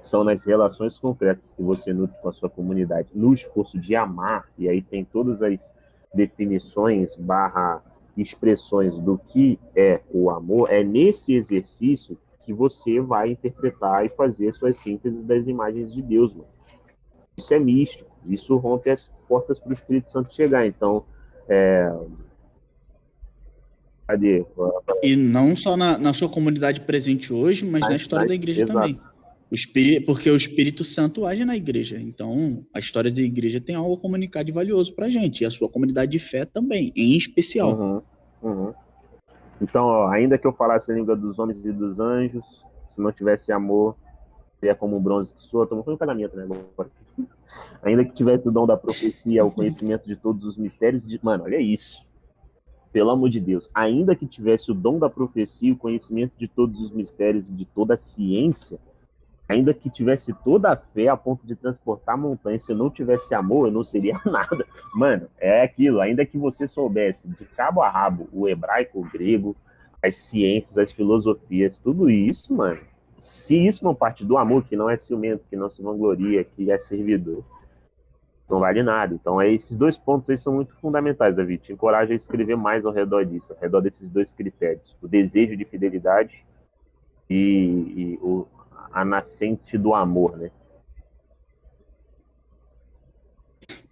São nas relações concretas que você nutre com a sua comunidade, no esforço de amar, e aí tem todas as definições / expressões do que é o amor, é nesse exercício que você vai interpretar e fazer as suas sínteses das imagens de Deus, mano. Isso é místico, isso rompe as portas para o Espírito Santo chegar. Então, cadê? E não só na sua comunidade presente hoje, mas na história da igreja exato. também. Porque o Espírito Santo age na igreja. Então, a história da igreja tem algo a comunicar de valioso pra gente. E a sua comunidade de fé também, em especial. Então, ainda que eu falasse a língua dos homens e dos anjos, se não tivesse amor, seria como o bronze que soa. Estamos no casamento, né? Agora. Ainda que tivesse o dom da profecia, o conhecimento de todos os mistérios. Mano, olha isso. Pelo amor de Deus. Ainda que tivesse o dom da profecia, o conhecimento de todos os mistérios e de toda a ciência, ainda que tivesse toda a fé a ponto de transportar montanhas, se eu não tivesse amor, eu não seria nada. Mano, é aquilo. Ainda que você soubesse de cabo a rabo o hebraico, o grego, as ciências, as filosofias, tudo isso, mano, se isso não parte do amor, que não é ciumento, que não se vangloria, que é servidor, não vale nada. Então, esses dois pontos aí são muito fundamentais, Davi. Te encorajo a escrever mais ao redor disso, ao redor desses dois critérios. O desejo de fidelidade e a nascente do amor, né?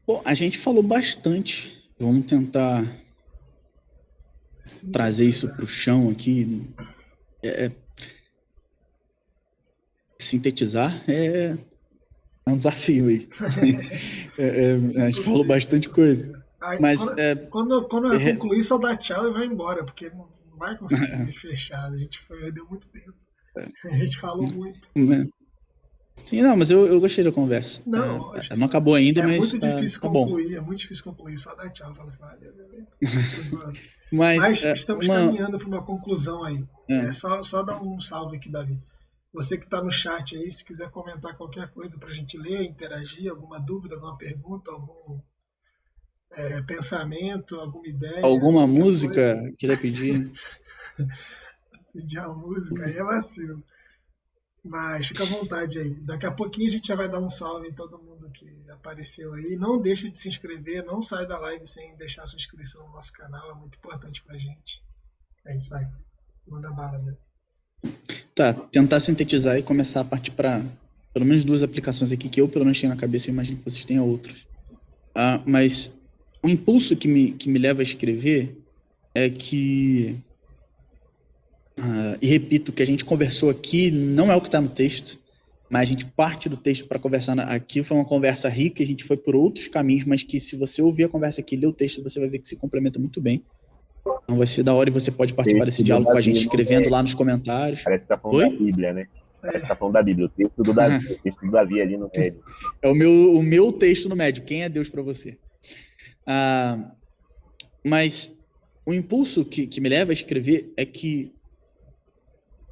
Bom, a gente falou bastante. Vamos tentar trazer isso para o chão aqui. Sintetizar é um desafio aí. A gente falou bastante coisa. Mas, quando eu concluir, só dá tchau e vai embora, porque não vai conseguir fechar. A gente deu muito tempo. A gente falou muito. Sim, não, mas eu gostei da conversa. Não, não acabou ainda, mas muito difícil concluir, bom. É muito difícil concluir, só dá tchau. Fala assim, mas estamos caminhando para uma conclusão aí. Só dar um salve aqui, Davi. Você que está no chat aí, se quiser comentar qualquer coisa para a gente ler, interagir, alguma dúvida, alguma pergunta, algum pensamento, alguma ideia. Alguma música, queria pedir. Pedir uma música, aí é vacilo. Mas fica à vontade aí. Daqui a pouquinho a gente já vai dar um salve em todo mundo que apareceu aí. Não deixe de se inscrever, não sai da live sem deixar sua inscrição no nosso canal, é muito importante pra gente. É isso, vai. Manda bala, né? Tá, tentar sintetizar e começar a partir para pelo menos duas aplicações aqui que eu pelo menos tinha na cabeça, eu imagino que vocês tenham outras. Mas o impulso que me leva a escrever é que e repito, o que a gente conversou aqui não é o que está no texto, mas a gente parte do texto para conversar aqui. Foi uma conversa rica, a gente foi por outros caminhos, mas que se você ouvir a conversa aqui e ler o texto, você vai ver que se complementa muito bem. Então vai ser da hora e você pode participar desse diálogo com a gente, escrevendo lá nos comentários. Parece que tá falando da Bíblia, né? Parece que tá falando da Bíblia, o texto do Davi, o texto do Davi ali no médio. É o meu texto no médio, quem é Deus para você? Mas o impulso que me leva a escrever é que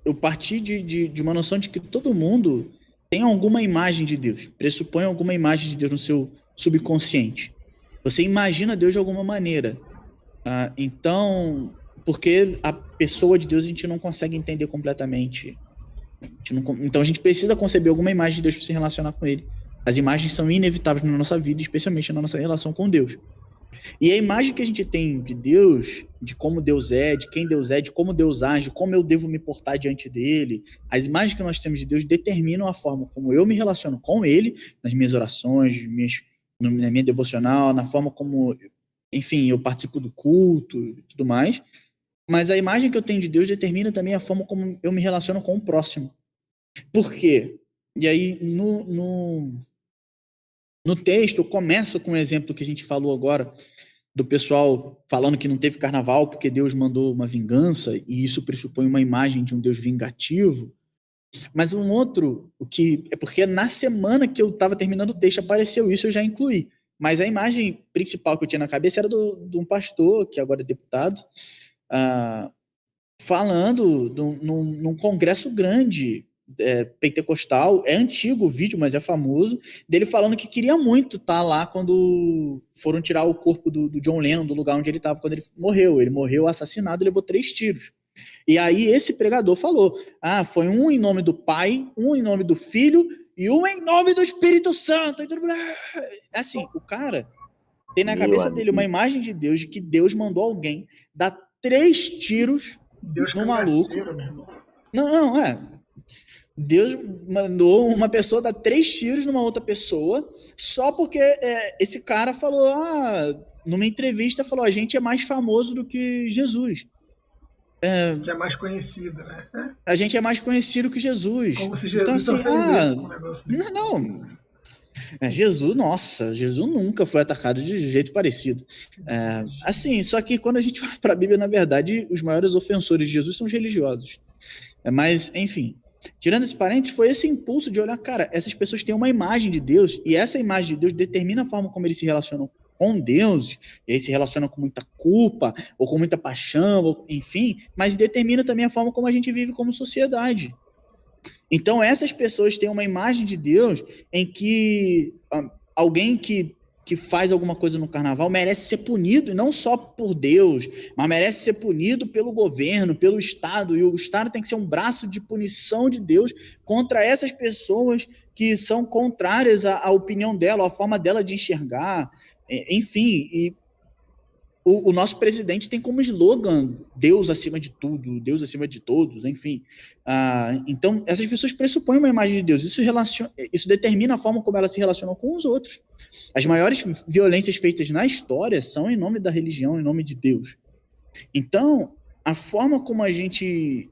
eu parti de uma noção de que todo mundo tem alguma imagem de Deus, pressupõe alguma imagem de Deus no seu subconsciente. Você imagina Deus de alguma maneira. Então, porque a pessoa de Deus a gente não consegue entender completamente. Então a gente precisa conceber alguma imagem de Deus para se relacionar com ele. As imagens são inevitáveis na nossa vida, especialmente na nossa relação com Deus. E a imagem que a gente tem de Deus, de como Deus é, de quem Deus é, de como Deus age, como eu devo me portar diante dele, as imagens que nós temos de Deus determinam a forma como eu me relaciono com ele, nas minhas orações, na minha devocional, na forma como, enfim, eu participo do culto e tudo mais. Mas a imagem que eu tenho de Deus determina também a forma como eu me relaciono com o próximo. Por quê? E aí, no texto, eu começo com o exemplo que a gente falou agora, do pessoal falando que não teve carnaval porque Deus mandou uma vingança, e isso pressupõe uma imagem de um Deus vingativo. Mas um outro, o que é porque na semana que eu estava terminando o texto apareceu isso, eu já incluí. Mas a imagem principal que eu tinha na cabeça era de um pastor, que agora é deputado, falando num congresso grande, pentecostal. É antigo o vídeo, mas é famoso, dele falando que queria muito estar lá quando foram tirar o corpo do John Lennon do lugar onde ele estava quando ele morreu. Ele morreu assassinado e levou 3 tiros. E aí esse pregador falou, foi um em nome do Pai, um em nome do Filho e um em nome do Espírito Santo. Assim, o cara tem na cabeça dele uma imagem de Deus, de que Deus mandou alguém dar 3 tiros Deus no maluco. Meu irmão. Não, Deus mandou uma pessoa dar 3 tiros numa outra pessoa só porque esse cara falou, numa entrevista, falou, a gente é mais famoso do que Jesus. Que é mais conhecido, né? A gente é mais conhecido que Jesus. Como se Jesus então, assim, ofendesse com um negócio desse. Não. Jesus nunca foi atacado de jeito parecido. Assim, só que quando a gente olha para a Bíblia, na verdade, os maiores ofensores de Jesus são os religiosos. Mas, enfim, tirando esse parênteses, foi esse impulso de olhar, cara, essas pessoas têm uma imagem de Deus, e essa imagem de Deus determina a forma como eles se relacionam com Deus, e aí se relacionam com muita culpa, ou com muita paixão, ou, enfim, mas determina também a forma como a gente vive como sociedade. Então, essas pessoas têm uma imagem de Deus em que alguém que faz alguma coisa no carnaval merece ser punido, e não só por Deus, mas merece ser punido pelo governo, pelo Estado, e o Estado tem que ser um braço de punição de Deus contra essas pessoas que são contrárias à opinião dela, à forma dela de enxergar, enfim, e o nosso presidente tem como slogan Deus acima de tudo, Deus acima de todos, enfim. Então, essas pessoas pressupõem uma imagem de Deus. Isso determina a forma como elas se relacionam com os outros. As maiores violências feitas na história são em nome da religião, em nome de Deus. Então, a forma como a gente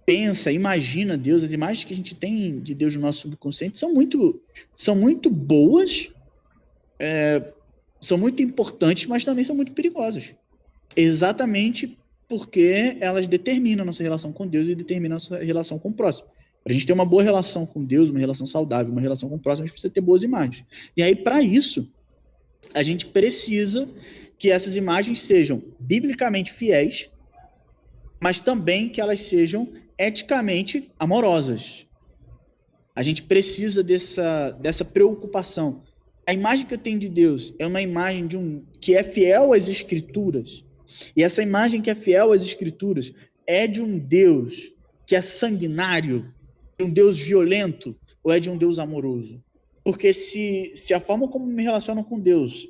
pensa, imagina Deus, as imagens que a gente tem de Deus no nosso subconsciente são muito boas, são muito importantes, mas também são muito perigosas. Exatamente porque elas determinam a nossa relação com Deus e determinam a nossa relação com o próximo. Para a gente ter uma boa relação com Deus, uma relação saudável, uma relação com o próximo, a gente precisa ter boas imagens. E aí, para isso, a gente precisa que essas imagens sejam biblicamente fiéis, mas também que elas sejam eticamente amorosas. A gente precisa dessa preocupação. A imagem que eu tenho de Deus é uma imagem que é fiel às Escrituras. E essa imagem que é fiel às Escrituras é de um Deus que é sanguinário, de um Deus violento, ou é de um Deus amoroso? Porque se a forma como me relaciono com Deus,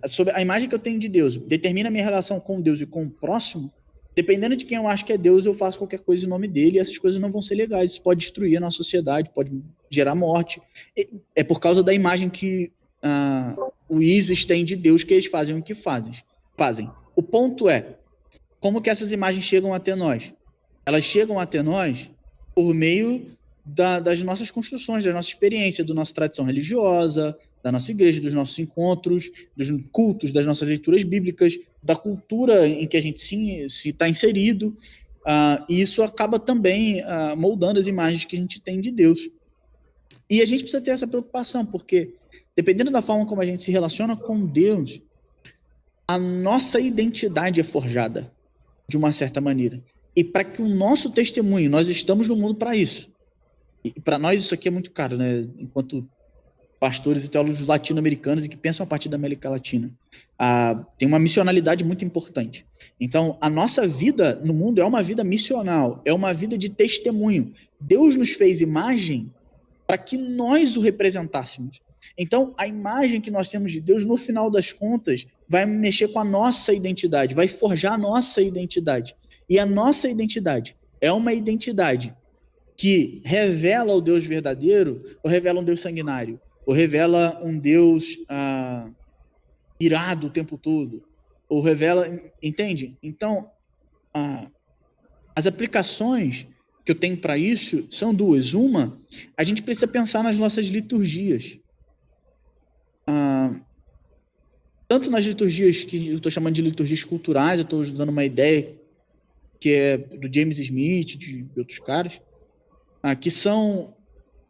sobre a imagem que eu tenho de Deus, determina a minha relação com Deus e com o próximo, dependendo de quem eu acho que é Deus, eu faço qualquer coisa em nome dele, e essas coisas não vão ser legais. Isso pode destruir a nossa sociedade, pode gerar morte. É por causa da imagem que o ISIS tem de Deus que eles fazem o que fazem. O ponto é, como que essas imagens chegam até nós? Elas chegam até nós por meio das nossas construções, da nossa experiência, da nossa tradição religiosa, da nossa igreja, dos nossos encontros, dos cultos, das nossas leituras bíblicas, da cultura em que a gente se está inserido, e isso acaba também moldando as imagens que a gente tem de Deus. E a gente precisa ter essa preocupação, porque dependendo da forma como a gente se relaciona com Deus, a nossa identidade é forjada de uma certa maneira. E para que o nosso testemunho, nós estamos no mundo para isso. E para nós isso aqui é muito caro, né? Enquanto pastores e teólogos latino-americanos e que pensam a partir da América Latina. Tem uma missionalidade muito importante. Então, a nossa vida no mundo é uma vida missional, é uma vida de testemunho. Deus nos fez imagem para que nós o representássemos. Então, a imagem que nós temos de Deus, no final das contas, vai mexer com a nossa identidade, vai forjar a nossa identidade. E a nossa identidade é uma identidade que revela o Deus verdadeiro ou revela um Deus sanguinário? Ou revela um Deus irado o tempo todo? Ou revela... Entende? Então, as aplicações que eu tenho para isso são duas. Uma, a gente precisa pensar nas nossas liturgias. Tanto nas liturgias que eu estou chamando de liturgias culturais, eu estou usando uma ideia que é do James Smith, de outros caras, que são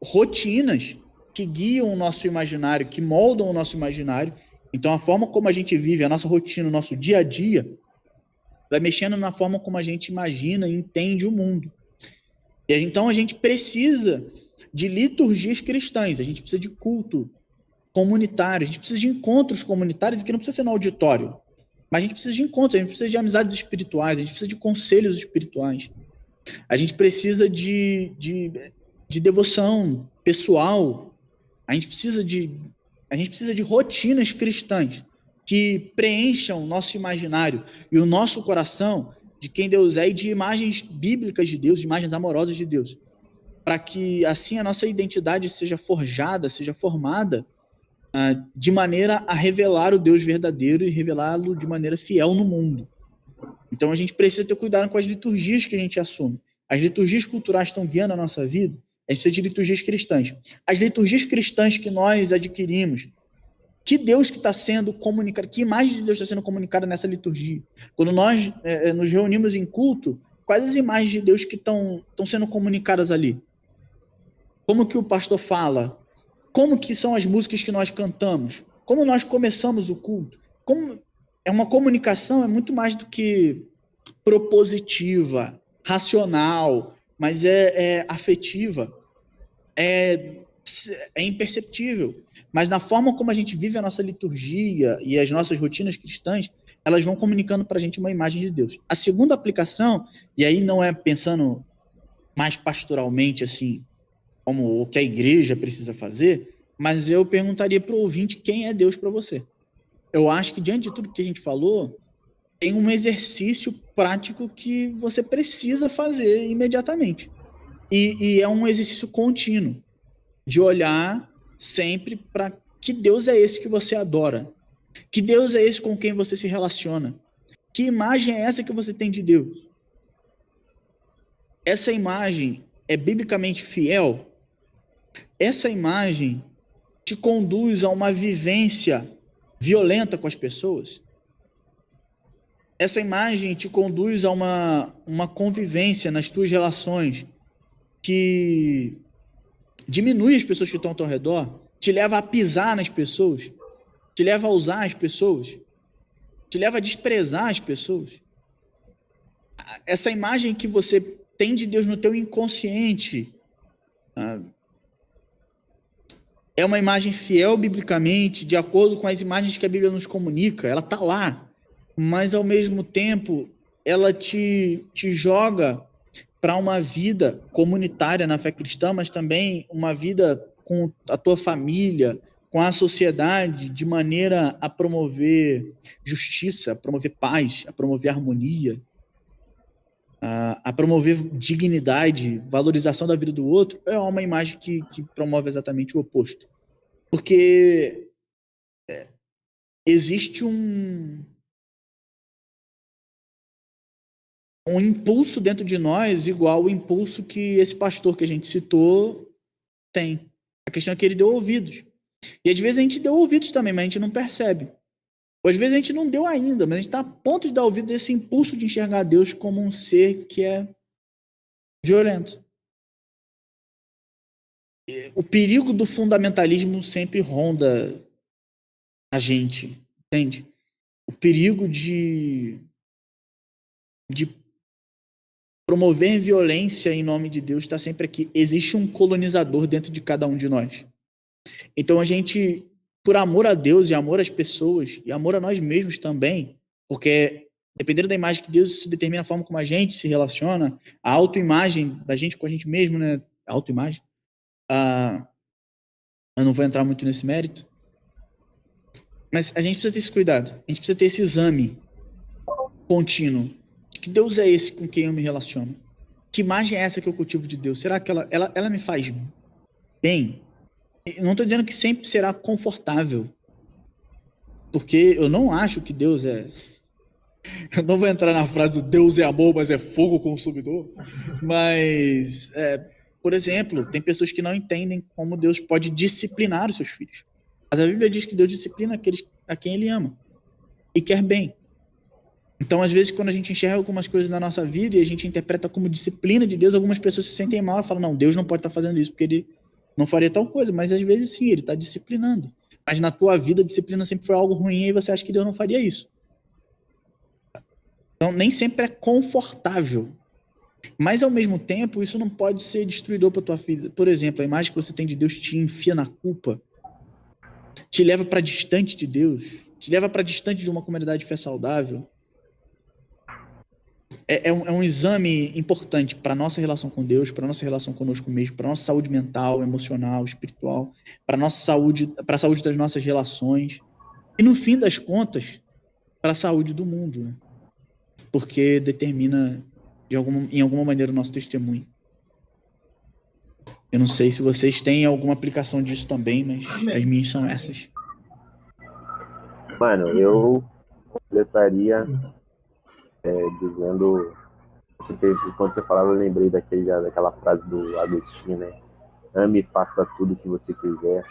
rotinas que guiam o nosso imaginário, que moldam o nosso imaginário. Então, a forma como a gente vive, a nossa rotina, o nosso dia a dia, vai mexendo na forma como a gente imagina e entende o mundo. E então, a gente precisa de liturgias cristãs, a gente precisa de culto comunitário, a gente precisa de encontros comunitários, que não precisa ser no auditório, mas a gente precisa de encontros, a gente precisa de amizades espirituais, a gente precisa de conselhos espirituais, a gente precisa de devoção pessoal, a gente precisa de rotinas cristãs que preencham o nosso imaginário e o nosso coração de quem Deus é e de imagens bíblicas de Deus, de imagens amorosas de Deus, para que assim a nossa identidade seja forjada, seja formada de maneira a revelar o Deus verdadeiro e revelá-lo de maneira fiel no mundo. Então a gente precisa ter cuidado com as liturgias que a gente assume. As liturgias culturais estão guiando a nossa vida, a gente precisa de liturgias cristãs. As liturgias cristãs que nós adquirimos, que Deus que está sendo comunicado, que imagem de Deus está sendo comunicada nessa liturgia? Quando nós nos reunimos em culto, quais as imagens de Deus que estão sendo comunicadas ali? Como que o pastor fala? Como que são as músicas que nós cantamos? Como nós começamos o culto? É uma comunicação, é muito mais do que propositiva, racional, mas é afetiva, é imperceptível. Mas na forma como a gente vive a nossa liturgia e as nossas rotinas cristãs, elas vão comunicando para a gente uma imagem de Deus. A segunda aplicação, e aí não é pensando mais pastoralmente assim, como o que a igreja precisa fazer, mas eu perguntaria para o ouvinte quem é Deus para você. Eu acho que diante de tudo que a gente falou, tem um exercício prático que você precisa fazer imediatamente. E é um exercício contínuo, de olhar sempre para que Deus é esse que você adora, que Deus é esse com quem você se relaciona, que imagem é essa que você tem de Deus? Essa imagem é biblicamente fiel? Essa imagem te conduz a uma vivência violenta com as pessoas? Essa imagem te conduz a uma convivência nas tuas relações que diminui as pessoas que estão ao teu redor, te leva a pisar nas pessoas, te leva a usar as pessoas, te leva a desprezar as pessoas? Essa imagem que você tem de Deus no teu inconsciente é uma imagem fiel biblicamente, de acordo com as imagens que a Bíblia nos comunica, ela está lá, mas ao mesmo tempo ela te joga para uma vida comunitária na fé cristã, mas também uma vida com a tua família, com a sociedade, de maneira a promover justiça, a promover paz, a promover harmonia, a promover dignidade, valorização da vida do outro. É uma imagem que promove exatamente o oposto. Porque existe um impulso dentro de nós igual o impulso que esse pastor que a gente citou tem. A questão é que ele deu ouvidos. E às vezes a gente deu ouvidos também, mas a gente não percebe. Ou às vezes a gente não deu ainda, mas a gente está a ponto de dar ouvidos a esse impulso de enxergar Deus como um ser que é violento. O perigo do fundamentalismo sempre ronda a gente, entende? o perigo de promover violência em nome de Deus está sempre aqui. Existe um colonizador dentro de cada um de nós. Então a gente, por amor a Deus e amor às pessoas e amor a nós mesmos também, porque dependendo da imagem que Deus determina a forma como a gente se relaciona, a autoimagem da gente com a gente mesmo, né? A autoimagem. Eu não vou entrar muito nesse mérito, mas a gente precisa ter esse cuidado. A gente precisa ter esse exame contínuo. Que Deus é esse com quem eu me relaciono? Que imagem é essa que eu cultivo de Deus? Será que ela me faz bem? Eu não estou dizendo que sempre será confortável, porque eu não acho que Deus é... Eu não vou entrar na frase do Deus é amor, mas é fogo consumidor. Mas, por exemplo, tem pessoas que não entendem como Deus pode disciplinar os seus filhos. Mas a Bíblia diz que Deus disciplina aqueles a quem Ele ama e quer bem. Então, às vezes, quando a gente enxerga algumas coisas na nossa vida e a gente interpreta como disciplina de Deus, algumas pessoas se sentem mal e falam, não, Deus não pode estar fazendo isso porque Ele não faria tal coisa. Mas, às vezes, sim, Ele está disciplinando. Mas na tua vida, a disciplina sempre foi algo ruim e você acha que Deus não faria isso. Então, nem sempre é confortável. Mas, ao mesmo tempo, isso não pode ser destruidor para tua vida. Por exemplo, a imagem que você tem de Deus te enfia na culpa, te leva para distante de Deus, te leva para distante de uma comunidade de fé saudável. É um exame importante para a nossa relação com Deus, para a nossa relação conosco mesmo, para a nossa saúde mental, emocional, espiritual, para a nossa saúde, para a saúde das nossas relações. E, no fim das contas, para a saúde do mundo, né? Porque determina, em alguma maneira, o nosso testemunho. Eu não sei se vocês têm alguma aplicação disso também, mas as minhas são essas. Mano, eu completaria dizendo... Quando você falava, eu lembrei daquela frase do Agostinho, né? Ame e faça tudo o que você quiser.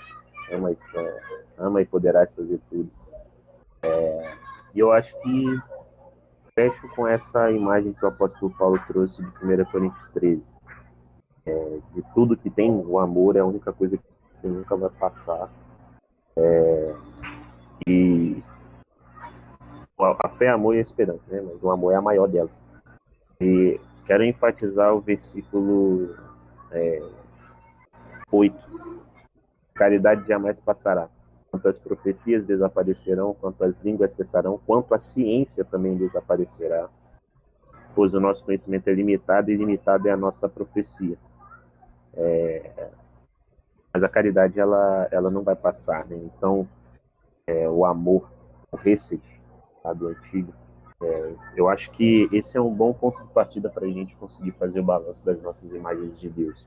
Ama e poderás fazer tudo. E eu acho que fecho com essa imagem que o apóstolo Paulo trouxe de 1 Coríntios 13. De tudo que tem, o amor é a única coisa que nunca vai passar. E a fé, amor e a esperança, né? Mas o amor é a maior delas. E quero enfatizar o versículo 8. Caridade jamais passará. Quanto as profecias desaparecerão, quanto as línguas cessarão, quanto a ciência também desaparecerá. Pois o nosso conhecimento é limitado e limitada é a nossa profecia. Mas a caridade, ela não vai passar, né? Então, o amor, o Hesed, do antigo, eu acho que esse é um bom ponto de partida para a gente conseguir fazer o balanço das nossas imagens de Deus.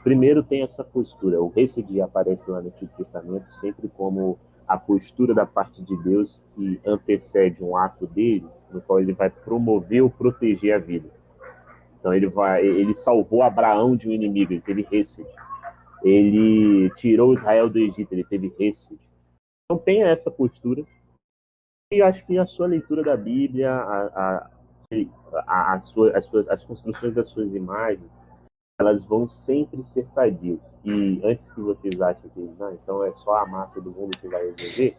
Primeiro tem essa postura. O Hesed aparece lá no Antigo Testamento sempre como a postura da parte de Deus que antecede um ato dele, no qual ele vai promover ou proteger a vida. Então ele salvou Abraão de um inimigo, ele teve Hesed. Ele tirou Israel do Egito, ele teve Hesed. Então tenha essa postura. E acho que a sua leitura da Bíblia, as construções das suas imagens, elas vão sempre ser sadias. E antes que vocês achem que então é só amar todo mundo que vai resolver,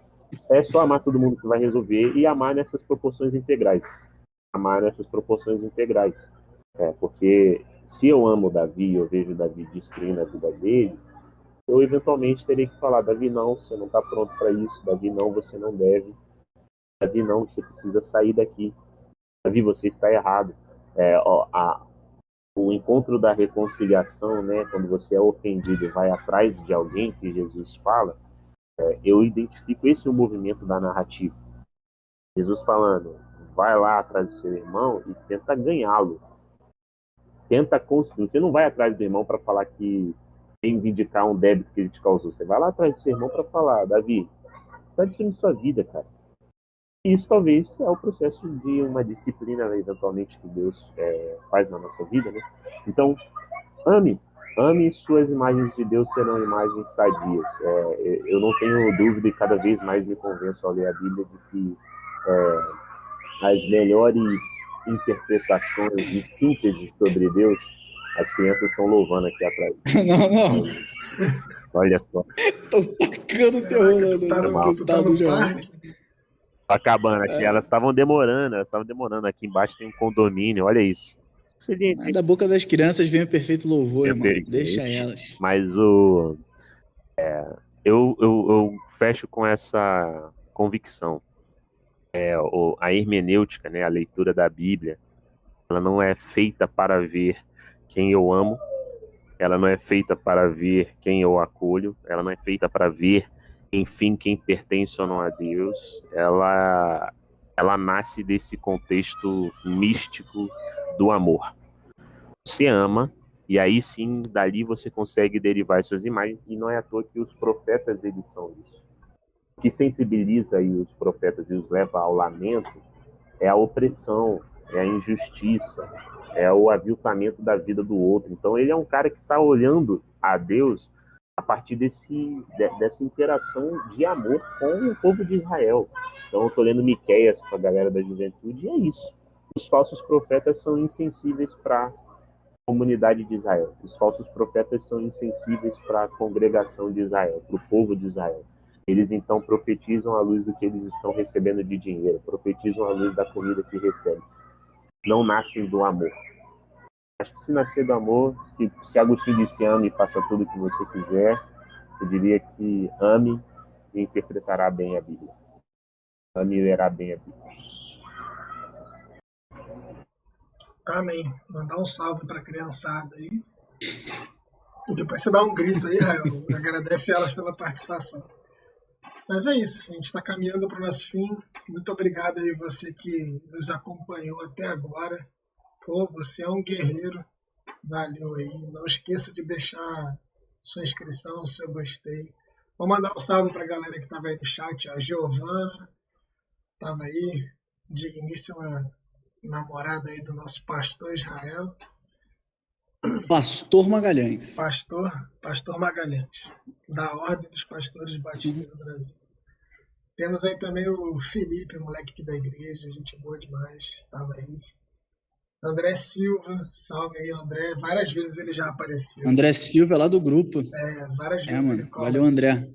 é só amar todo mundo que vai resolver e amar nessas proporções integrais. Amar nessas proporções integrais. Porque se eu amo Davi e eu vejo Davi destruindo a vida dele, eu eventualmente terei que falar, Davi, não, você não está pronto para isso. Davi, não, você não deve. Davi, não, você precisa sair daqui. Davi, você está errado. O encontro da reconciliação, né, quando você é ofendido e vai atrás de alguém que Jesus fala, eu identifico esse o movimento da narrativa. Jesus falando, vai lá atrás do seu irmão e tenta ganhá-lo. Tenta conseguir. Você não vai atrás do irmão para falar que reivindicar um débito que ele te causou. Você vai lá atrás do seu irmão para falar, Davi, você está destruindo sua vida, cara. E isso talvez é o processo de uma disciplina, né, eventualmente, que Deus faz na nossa vida, né? Então, ame suas imagens de Deus serão imagens sadias. Eu não tenho dúvida e cada vez mais me convenço ao ler a Bíblia de que as melhores interpretações e sínteses sobre Deus, as crianças estão louvando aqui atrás. Não. Olha só. Tô tacando terror, Tu tá no parque? Acabando aqui, elas estavam demorando aqui embaixo tem um condomínio, olha isso. Mas da boca das crianças vem o perfeito louvor, irmão. Perfeito. Deixa elas. Mas eu fecho com essa convicção. A hermenêutica, né, a leitura da Bíblia, ela não é feita para ver quem eu amo, ela não é feita para ver quem eu acolho, ela não é feita para ver, enfim, quem pertence ou não a Deus. Ela nasce desse contexto místico do amor. Você ama, e aí sim, dali você consegue derivar suas imagens, e não é à toa que os profetas, eles são isso. O que sensibiliza aí os profetas e os leva ao lamento é a opressão, é a injustiça, é o aviltamento da vida do outro. Então ele é um cara que está olhando a Deus a partir dessa interação de amor com o povo de Israel. Então eu estou lendo Miqueias com a galera da juventude, e é isso. Os falsos profetas são insensíveis para a comunidade de Israel. Os falsos profetas são insensíveis para a congregação de Israel, para o povo de Israel. Eles então profetizam à luz do que eles estão recebendo de dinheiro, profetizam à luz da comida que recebem. Não nascem do amor. Acho que se nascer do amor, se Agostinho disse ame e faça tudo o que você quiser, eu diria que ame e interpretará bem a Bíblia. Ame e lerá bem a Bíblia. Amém. Mandar um salve para a criançada aí. E depois você dá um grito aí, Rael. Agradece elas pela participação. Mas é isso, a gente está caminhando para o nosso fim. Muito obrigado aí você que nos acompanhou até agora. Pô, você é um guerreiro. Valeu aí. Não esqueça de deixar sua inscrição, seu gostei. Vou mandar um salve para a galera que estava aí no chat. A Giovana estava aí, digníssima namorada aí do nosso pastor Israel. Pastor Magalhães. Pastor Magalhães, da Ordem dos Pastores Batistas do Brasil. Temos aí também o Felipe, moleque aqui da igreja, gente boa demais, estava aí. André Silva, salve aí, André. Várias vezes ele já apareceu. André Silva é lá do grupo. Várias vezes mano, ele cola. Valeu, André.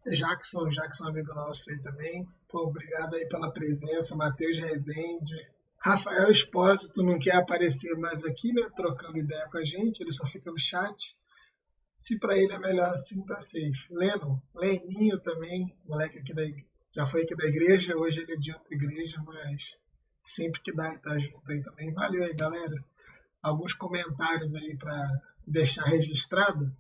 Jackson, amigo nosso aí também. Pô, obrigado aí pela presença. Matheus Rezende. Rafael Espósito não quer aparecer mais aqui, né? Trocando ideia com a gente, ele só fica no chat. Se para ele é melhor assim, tá safe. Leninho também, moleque aqui já foi aqui da igreja, hoje ele é de outra igreja, mas sempre que dá ele tá junto aí também. Valeu aí, galera. Alguns comentários aí para deixar registrado.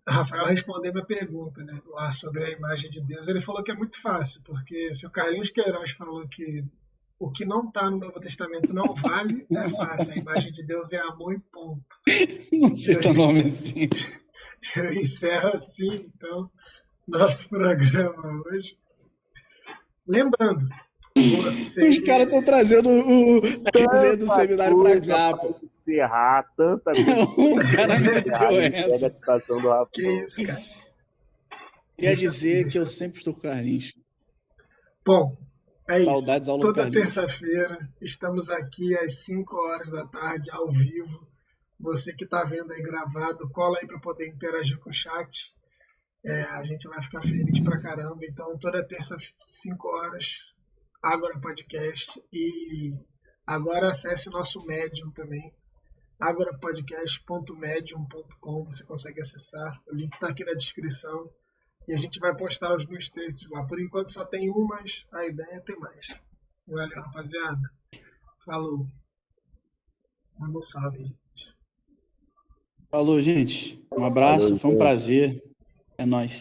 Rafael respondeu minha pergunta, né, lá sobre a imagem de Deus. Ele falou que é muito fácil, porque se o Carlinhos Queiroz falou que o que não está no Novo Testamento não vale, é fácil. A imagem de Deus é amor e ponto. Não sei o nome assim. Eu encerro assim, então, nosso programa hoje. Lembrando, Os caras estão trazendo a resenha do seminário para cá, pô. Encerrar tanta coisa. O cara meteu essa. A citação do Rafa. Que isso, cara. Queria dizer que eu sempre estou com o Carlinhos. Bom, é Saudades, isso. aula do Toda Carlinhos. terça-feira estamos aqui às 5 horas da tarde, ao vivo. Você que está vendo aí gravado, cola aí para poder interagir com o chat. A gente vai ficar feliz pra caramba. Então, toda terça, 5 horas, Ágora Podcast. E agora acesse o nosso Medium também, agorapodcast.medium.com. Você consegue acessar. O link está aqui na descrição. E a gente vai postar os meus textos lá. Por enquanto só tem um, mas a ideia é ter mais. Valeu, rapaziada. Falou. Manda um salve aí. Falou, gente. Um abraço, foi um prazer. É nóis.